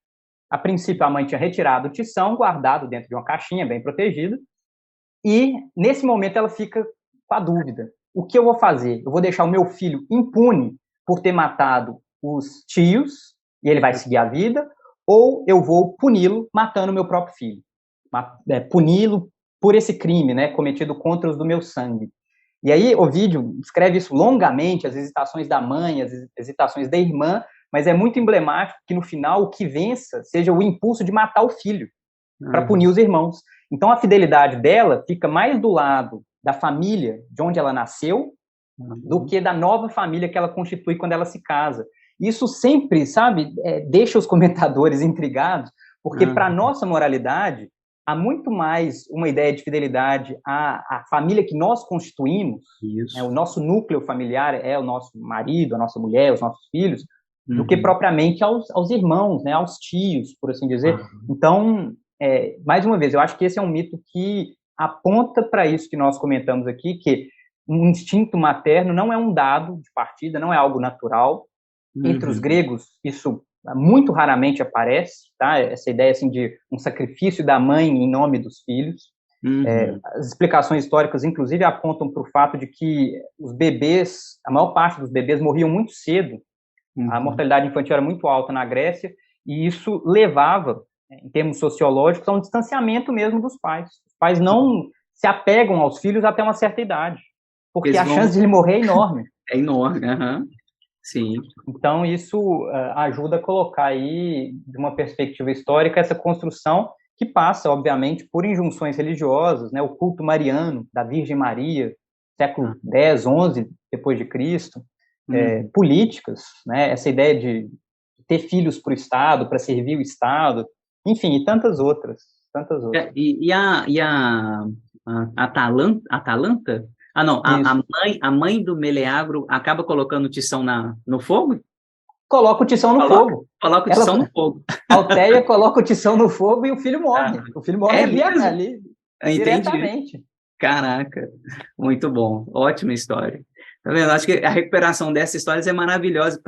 S2: A princípio, a mãe tinha retirado o tição, guardado dentro de uma caixinha bem protegida, e nesse momento ela fica com a dúvida: o que eu vou fazer? Eu vou deixar o meu filho impune por ter matado os tios, e ele vai seguir a vida, ou eu vou puni-lo matando meu próprio filho? Puni-lo por esse crime, né, cometido contra os do meu sangue. E aí Ovídio escreve isso longamente, as hesitações da mãe, as hesitações da irmã, mas é muito emblemático que no final o que vença seja o impulso de matar o filho, para punir os irmãos. Então a fidelidade dela fica mais do lado da família de onde ela nasceu, do que da nova família que ela constitui quando ela se casa. Isso sempre, sabe, deixa os comentadores intrigados, porque para a nossa moralidade, há muito mais uma ideia de fidelidade à família que nós constituímos, né, o nosso núcleo familiar é o nosso marido, a nossa mulher, os nossos filhos, do que propriamente aos irmãos, né, aos tios, por assim dizer. Então, mais uma vez, eu acho que esse é um mito que aponta para isso que nós comentamos aqui, que um instinto materno não é um dado de partida, não é algo natural. Entre os gregos, isso muito raramente aparece, tá? Essa ideia assim, de um sacrifício da mãe em nome dos filhos. As explicações históricas, inclusive, apontam para o fato de que os bebês, a maior parte dos bebês morriam muito cedo. A mortalidade infantil era muito alta na Grécia, e isso levava, em termos sociológicos, a um distanciamento mesmo dos pais. Os pais não se apegam aos filhos até uma certa idade, porque a chance de ele morrer é enorme.
S1: É enorme, sim.
S2: Então, isso ajuda a colocar aí, de uma perspectiva histórica, essa construção que passa, obviamente, por injunções religiosas, né? O culto mariano da Virgem Maria, século X, XI depois de Cristo, políticas, né? Essa ideia de ter filhos para o Estado, para servir o Estado, enfim, e tantas outras.
S1: E a Atalanta? Ah, não, a mãe do Meleagro acaba colocando o tição no fogo?
S2: Coloca o tição no fogo.
S1: Coloca o tição no fogo.
S2: Alteia coloca o tição no fogo e o filho morre. O filho morre ali diretamente.
S1: Entendi. Caraca, muito bom. Ótima história. Tá vendo? Acho que a recuperação dessas histórias é maravilhosa.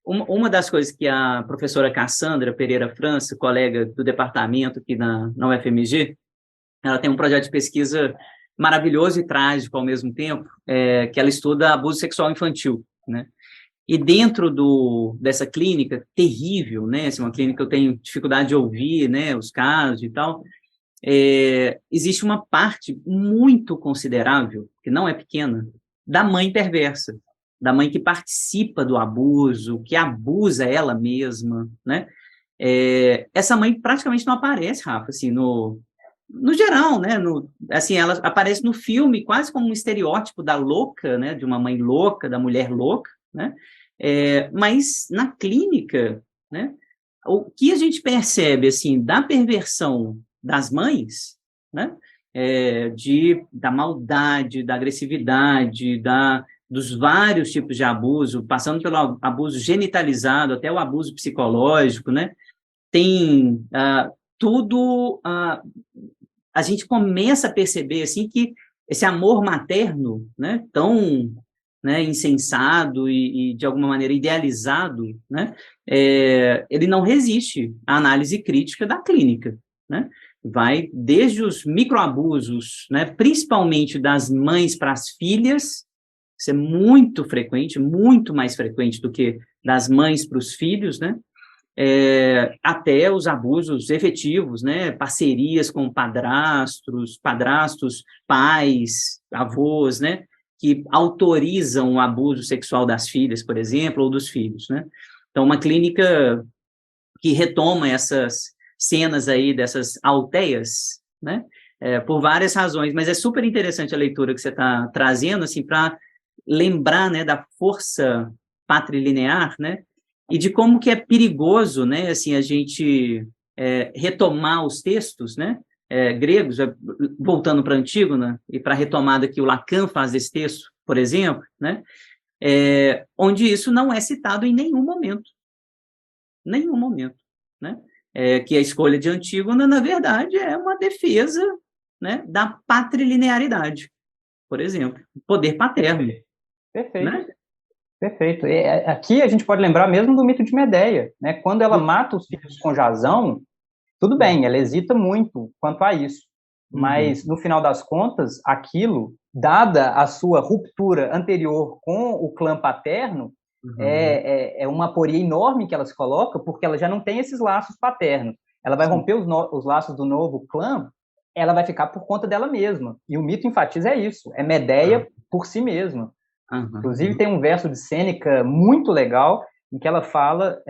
S1: Uma das coisas que a professora Cassandra Pereira França, colega do departamento aqui na UFMG, ela tem um projeto de pesquisa maravilhoso e trágico ao mesmo tempo, que ela estuda abuso sexual infantil, né? E dentro dessa clínica terrível, né, assim, uma clínica que eu tenho dificuldade de ouvir, né, os casos e tal, existe uma parte muito considerável, que não é pequena, da mãe perversa, da mãe que participa do abuso, que abusa ela mesma, né? Essa mãe praticamente não aparece, Rafa, assim, no geral, né? Assim, ela aparece no filme quase como um estereótipo da louca, né? De uma mãe louca, da mulher louca, né? Mas na clínica, né? O que a gente percebe, assim, da perversão das mães, né? Da maldade, da agressividade, dos vários tipos de abuso, passando pelo abuso genitalizado até o abuso psicológico, né? Tem tudo... a gente começa a perceber, assim, que esse amor materno, né, tão, né, insensado e, de alguma maneira, idealizado, né, ele não resiste à análise crítica da clínica, né? Vai desde os microabusos, né, principalmente das mães para as filhas, isso é muito frequente, muito mais frequente do que das mães para os filhos, né? Até os abusos efetivos, né? Parcerias com padrastos, pais, avós, né? Que autorizam o abuso sexual das filhas, por exemplo, ou dos filhos, né? Então, uma clínica que retoma essas cenas aí dessas alteias, né? Por várias razões, mas é super interessante a leitura que você está trazendo, assim, para lembrar, né, da força patrilinear, né, e de como que é perigoso, né, assim, a gente retomar os textos, né, gregos, voltando para Antígona, e para a retomada que o Lacan faz desse texto, por exemplo, né, onde isso não é citado em nenhum momento, né, que a escolha de Antígona, na verdade, é uma defesa, né, da patrilinearidade, por exemplo, poder paterno.
S2: Perfeito.
S1: Né?
S2: Perfeito. Aqui a gente pode lembrar mesmo do mito de Medeia, né? Quando ela mata os filhos com Jasão, tudo bem, ela hesita muito quanto a isso, mas no final das contas, aquilo, dada a sua ruptura anterior com o clã paterno, é uma aporia enorme que ela se coloca, porque ela já não tem esses laços paternos. Ela vai romper os laços do novo clã, ela vai ficar por conta dela mesma. E o mito enfatiza isso, é Medeia por si mesma. Inclusive, tem um verso de Sêneca muito legal, em que ela fala,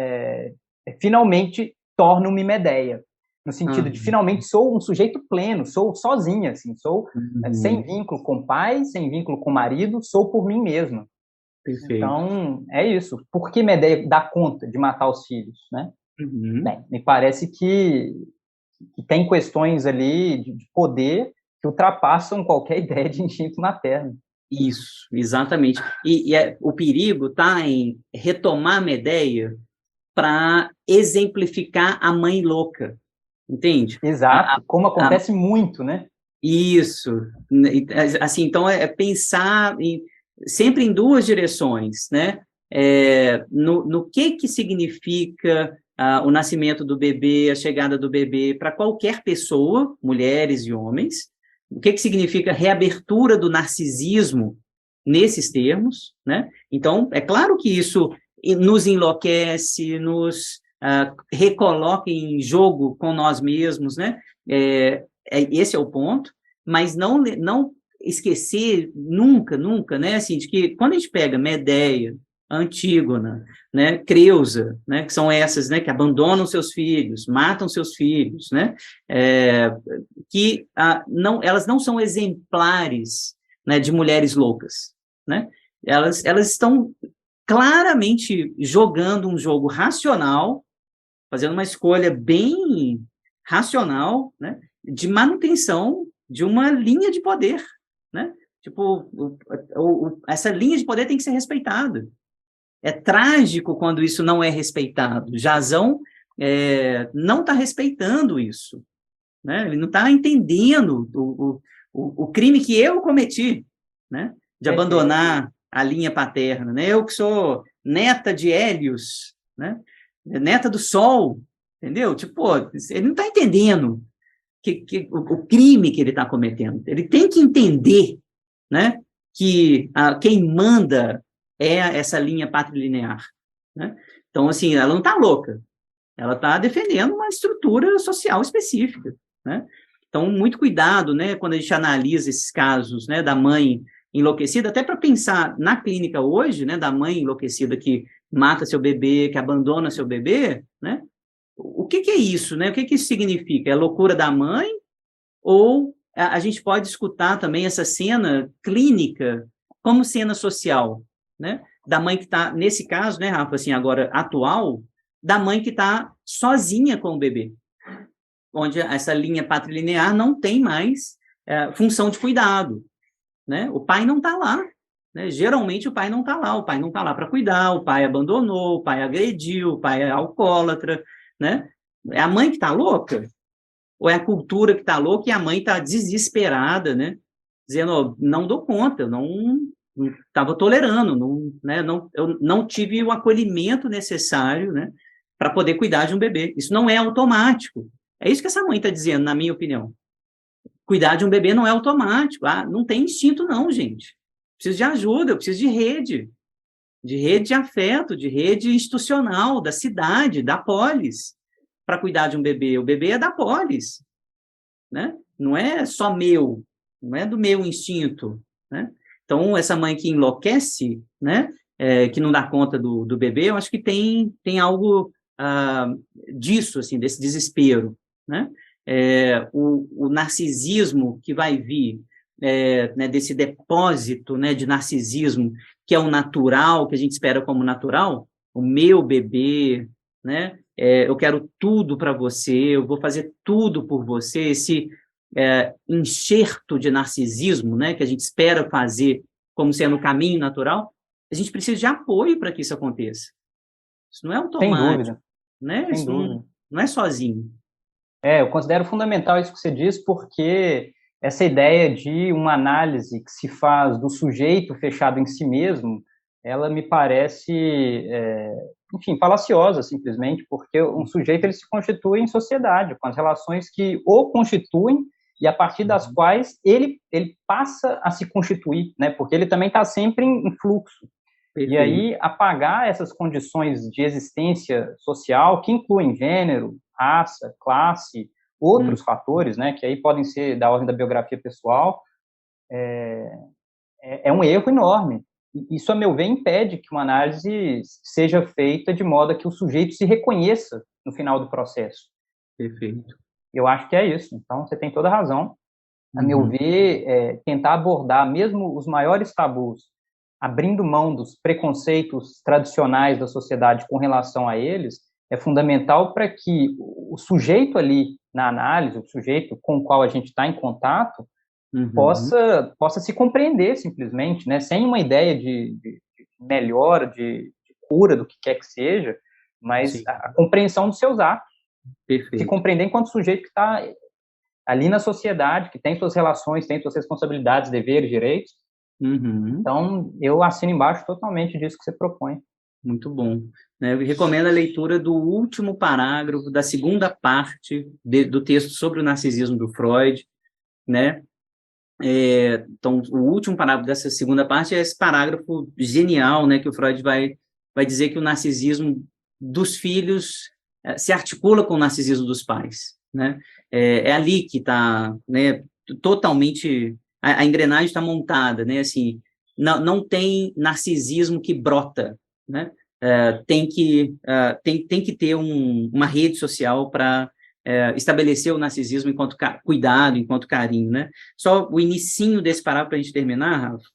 S2: finalmente torno-me Medeia, no sentido de finalmente sou um sujeito pleno, sou sozinha, assim, sou sem vínculo com pai, sem vínculo com marido, sou por mim mesma.
S1: Perfeito.
S2: Então, é isso. Por que Medeia dá conta de matar os filhos, né? Bem, me parece que tem questões ali de poder que ultrapassam qualquer ideia de instinto materno.
S1: Isso, exatamente. E o perigo está em retomar a Medeia para exemplificar a mãe louca, entende?
S2: Exato, como acontece muito, né?
S1: Isso. Assim, então, pensar sempre em duas direções, né? No que significa o nascimento do bebê, a chegada do bebê para qualquer pessoa, mulheres e homens, o que significa reabertura do narcisismo nesses termos, né? Então, é claro que isso nos enlouquece, nos recoloca em jogo com nós mesmos, né? Esse é o ponto, mas não esquecer nunca, né? Assim, de que quando a gente pega Medeia, Antígona, né, Creusa, né, que são essas, né, que abandonam seus filhos, matam seus filhos, né, que elas não são exemplares, né, de mulheres loucas, né, elas estão claramente jogando um jogo racional, fazendo uma escolha bem racional, né, de manutenção de uma linha de poder, né, tipo, essa linha de poder tem que ser respeitada. É trágico quando isso não é respeitado. Jasão não está respeitando isso, né? Ele não está entendendo o crime que eu cometi, né? De abandonar a linha paterna, né? Eu que sou neta de Hélios, né? Neta do Sol, entendeu? Tipo, ele não está entendendo o crime que ele está cometendo. Ele tem que entender, né? Que quem manda é essa linha patrilinear, né? Então, assim, ela não está louca, ela está defendendo uma estrutura social específica, né? Então, muito cuidado, né, quando a gente analisa esses casos, né, da mãe enlouquecida, até para pensar na clínica hoje, né, da mãe enlouquecida que mata seu bebê, que abandona seu bebê, né? O que é isso, né? O que isso significa? É a loucura da mãe? Ou a gente pode escutar também essa cena clínica como cena social, né? Da mãe que está, nesse caso, né, Rafa, assim, agora atual, da mãe que está sozinha com o bebê, onde essa linha patrilinear não tem mais função de cuidado, né? O pai não está lá, né? Geralmente o pai não está lá, para cuidar, o pai abandonou, o pai agrediu, o pai é alcoólatra, né? É a mãe que está louca? Ou é a cultura que está louca e a mãe está desesperada, né? Dizendo, oh, não dou conta, não estava tolerando, eu não tive o acolhimento necessário, né, para poder cuidar de um bebê. Isso não é automático. É isso que essa mãe está dizendo, na minha opinião. Cuidar de um bebê não é automático. Não tem instinto não, gente. preciso de ajuda, eu preciso de rede de afeto, de rede institucional, da cidade, da polis, para cuidar de um bebê. O bebê é da polis, né? Não é só meu, não é do meu instinto, né? Então, essa mãe que enlouquece, né, que não dá conta do bebê, eu acho que tem algo disso, assim, desse desespero, né? O narcisismo que vai vir, né, desse depósito, né, de narcisismo, que é o natural, que a gente espera como natural, o meu bebê, né? Eu quero tudo para você, eu vou fazer tudo por você, esse enxerto de narcisismo, né, que a gente espera fazer como sendo o caminho natural, a gente precisa de apoio para que isso aconteça. Isso não é
S2: Sem
S1: automático,
S2: dúvida,
S1: né?
S2: sem
S1: Isso
S2: dúvida.
S1: não é sozinho.
S2: Eu considero fundamental isso que você diz, porque essa ideia de uma análise que se faz do sujeito fechado em si mesmo, ela me parece, enfim, falaciosa, simplesmente, porque um sujeito ele se constitui em sociedade, com as relações que o constituem e a partir das quais ele passa a se constituir, né? Porque ele também está sempre em fluxo.
S1: Perfeito.
S2: E aí, apagar essas condições de existência social, que incluem gênero, raça, classe, outros fatores, né, que aí podem ser da ordem da biografia pessoal, é um erro enorme. Isso, a meu ver, impede que uma análise seja feita de modo a que o sujeito se reconheça no final do processo.
S1: Perfeito.
S2: Eu acho que é isso. Então, você tem toda a razão. A meu ver, tentar abordar mesmo os maiores tabus, abrindo mão dos preconceitos tradicionais da sociedade com relação a eles, é fundamental para que o sujeito ali na análise, o sujeito com o qual a gente está em contato, possa se compreender simplesmente, né, sem uma ideia de melhora, de cura, do que quer que seja, mas a compreensão dos seus atos.
S1: Perfeito.
S2: Se compreender enquanto sujeito que está ali na sociedade, que tem suas relações, tem suas responsabilidades, deveres, direitos. Então, eu assino embaixo totalmente disso que você propõe.
S1: Muito bom. Eu recomendo a leitura do último parágrafo da segunda parte do texto sobre o narcisismo do Freud, né? Então, o último parágrafo dessa segunda parte é esse parágrafo genial, né, que o Freud vai dizer que o narcisismo dos filhos se articula com o narcisismo dos pais, né? É ali que está, né, totalmente a engrenagem está montada, né? Assim, não tem narcisismo que brota, né? Tem que ter uma rede social para estabelecer o narcisismo enquanto cuidado, enquanto carinho, né? Só o inicinho desse parágrafo para a gente terminar, Rafa,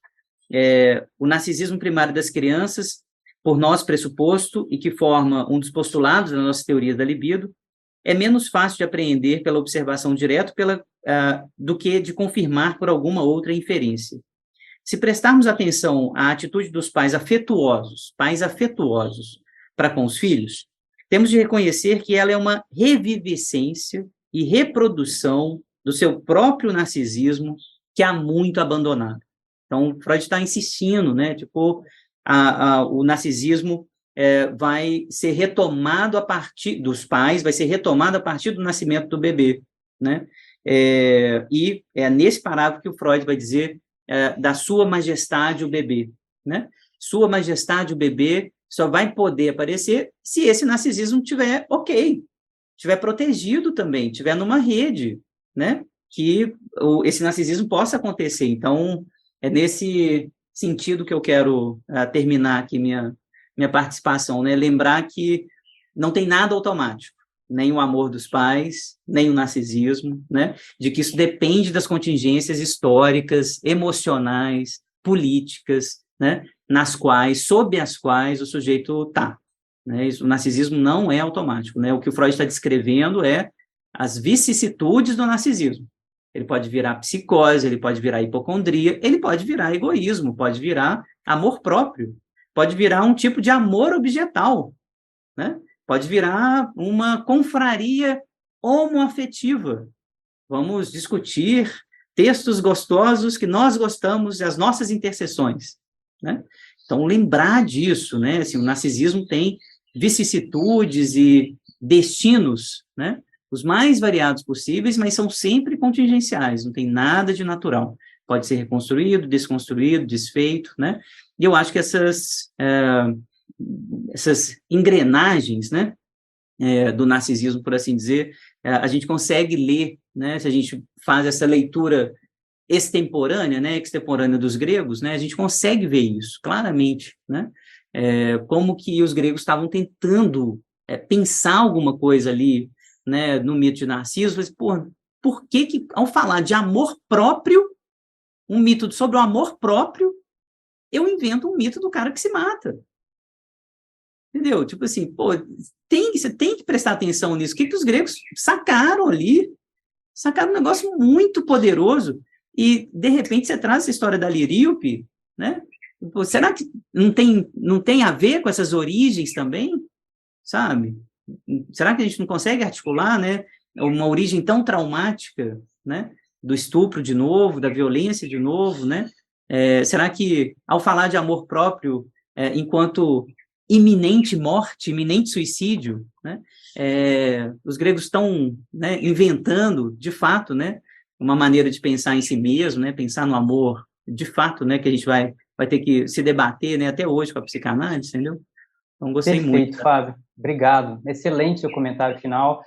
S1: o narcisismo primário das crianças, por nós pressuposto, e que forma um dos postulados da nossa teoria da libido, é menos fácil de apreender pela observação direta do que de confirmar por alguma outra inferência. Se prestarmos atenção à atitude dos pais afetuosos para com os filhos, temos de reconhecer que ela é uma reviviscência e reprodução do seu próprio narcisismo, que há muito abandonado. Então, Freud está insistindo, né? Tipo, o narcisismo vai ser retomado a partir dos pais, vai ser retomado a partir do nascimento do bebê, né? E é nesse parágrafo que o Freud vai dizer da sua majestade o bebê, né? Sua majestade o bebê só vai poder aparecer se esse narcisismo estiver ok, estiver protegido também, estiver numa rede, né? Que esse narcisismo possa acontecer. Então, é nesse sentido que eu quero terminar aqui minha participação, né? Lembrar que não tem nada automático, nem o amor dos pais, nem o narcisismo, né? De que isso depende das contingências históricas, emocionais, políticas, né? Sob as quais o sujeito está. Né? O narcisismo não é automático, né? O que o Freud está descrevendo é as vicissitudes do narcisismo. Ele pode virar psicose, ele pode virar hipocondria, ele pode virar egoísmo, pode virar amor próprio, pode virar um tipo de amor objetal, né? Pode virar uma confraria homoafetiva. Vamos discutir textos gostosos que nós gostamos, as nossas interseções, né? Então, lembrar disso, né? Assim, o narcisismo tem vicissitudes e destinos, né? Os mais variados possíveis, mas são sempre contingenciais, não tem nada de natural. pode ser reconstruído, desconstruído, desfeito, né? E eu acho que essas engrenagens, né, do narcisismo, por assim dizer, a gente consegue ler, né, se a gente faz essa leitura extemporânea, né, extemporânea dos gregos, né, a gente consegue ver isso claramente, né, como que os gregos estavam tentando pensar alguma coisa ali, né, no mito de Narciso, mas, pô, por que ao falar de amor próprio, um mito sobre o amor próprio, eu invento um mito do cara que se mata? Entendeu? Tipo assim, pô, você tem que prestar atenção nisso. O que os gregos sacaram ali? Sacaram um negócio muito poderoso e, de repente, você traz essa história da Liríope, né? Pô, será que não tem a ver com essas origens também? Sabe? Será que a gente não consegue articular, né, uma origem tão traumática, né, do estupro de novo, da violência de novo, né? Será que, ao falar de amor próprio, enquanto iminente morte, iminente suicídio, né, os gregos estão, né, inventando, de fato, né, uma maneira de pensar em si mesmo, né, pensar no amor, de fato, né, que a gente vai ter que se debater, né, até hoje com a psicanálise, entendeu? Então, gostei muito.
S2: Perfeito, Fábio. Obrigado. Excelente seu comentário final.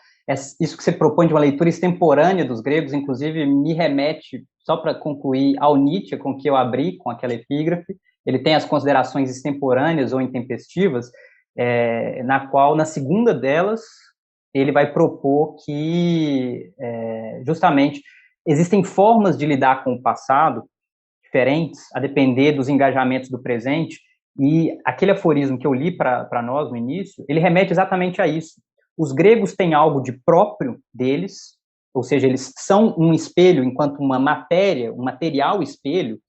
S2: Isso que você propõe de uma leitura extemporânea dos gregos, inclusive, me remete, só para concluir, ao Nietzsche, com que eu abri com aquela epígrafe. Ele tem as considerações extemporâneas ou intempestivas, na qual, na segunda delas, ele vai propor que, justamente, existem formas de lidar com o passado diferentes, a depender dos engajamentos do presente, e aquele aforismo que eu li para nós no início, ele remete exatamente a isso. Os gregos têm algo de próprio deles, ou seja, eles são um espelho enquanto uma matéria, um material espelho,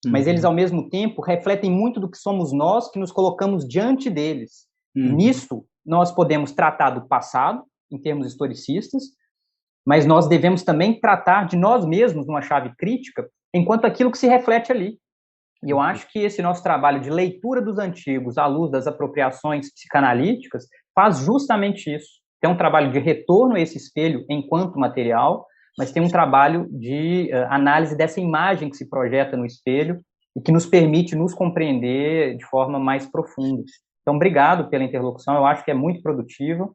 S2: mas eles, ao mesmo tempo, refletem muito do que somos nós, que nos colocamos diante deles. Nisso, nós podemos tratar do passado, em termos historicistas, mas nós devemos também tratar de nós mesmos numa chave crítica, enquanto aquilo que se reflete ali. E eu acho que esse nosso trabalho de leitura dos antigos à luz das apropriações psicanalíticas faz justamente isso. Tem um trabalho de retorno a esse espelho enquanto material, mas tem um trabalho de análise dessa imagem que se projeta no espelho e que nos permite nos compreender de forma mais profunda. Então, obrigado pela interlocução, eu acho que é muito produtivo.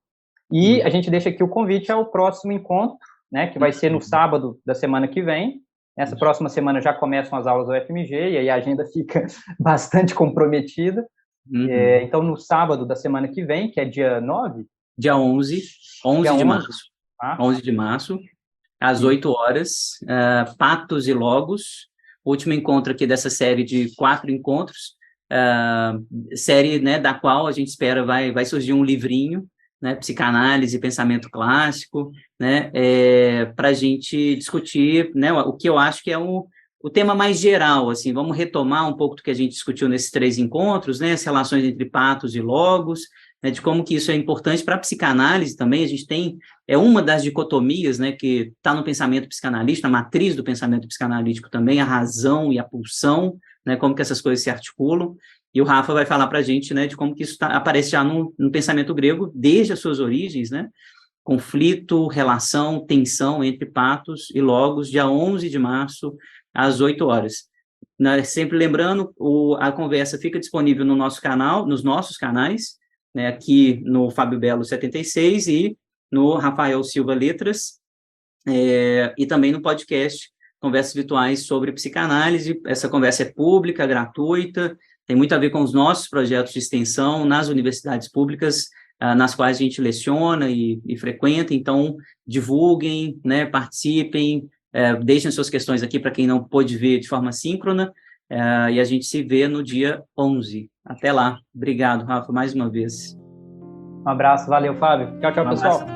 S2: E a gente deixa aqui o convite ao próximo encontro, né, que vai ser no sábado da semana que vem. Essa próxima semana já começam as aulas do UFMG, e aí a agenda fica bastante comprometida. Então, no sábado da semana que vem, que é dia 9?
S1: Dia 11
S2: dia
S1: de
S2: 11,
S1: março. 11 de março, às 8 horas, Patos e Logos, último encontro aqui dessa série de 4 encontros, série, né, da qual a gente espera vai surgir um livrinho, né, psicanálise, pensamento clássico, né, para a gente discutir, né, o que eu acho que é o tema mais geral, assim, vamos retomar um pouco do que a gente discutiu nesses 3 encontros, né, as relações entre patos e logos, né, de como que isso é importante para a psicanálise também. A gente tem uma das dicotomias, né, que está no pensamento psicanalítico, na matriz do pensamento psicanalítico também, a razão e a pulsão, né, como que essas coisas se articulam. E o Rafa vai falar para a gente, né, de como que isso aparece já no pensamento grego, desde as suas origens, né, conflito, relação, tensão entre patos e logos, dia 11 de março, às 8 horas. Sempre lembrando, a conversa fica disponível no nosso canal, nos nossos canais, né, aqui no Fábio Belo 76 e no Rafael Silva Letras, e também no podcast Conversas Virtuais sobre Psicanálise. Essa conversa é pública, gratuita, tem muito a ver com os nossos projetos de extensão nas universidades públicas, nas quais a gente leciona e frequenta. Então, divulguem, né, participem, deixem suas questões aqui para quem não pôde ver de forma síncrona, e a gente se vê no dia 11. Até lá. Obrigado, Rafa, mais uma vez.
S2: Um abraço, valeu, Fábio. Tchau, tchau, pessoal.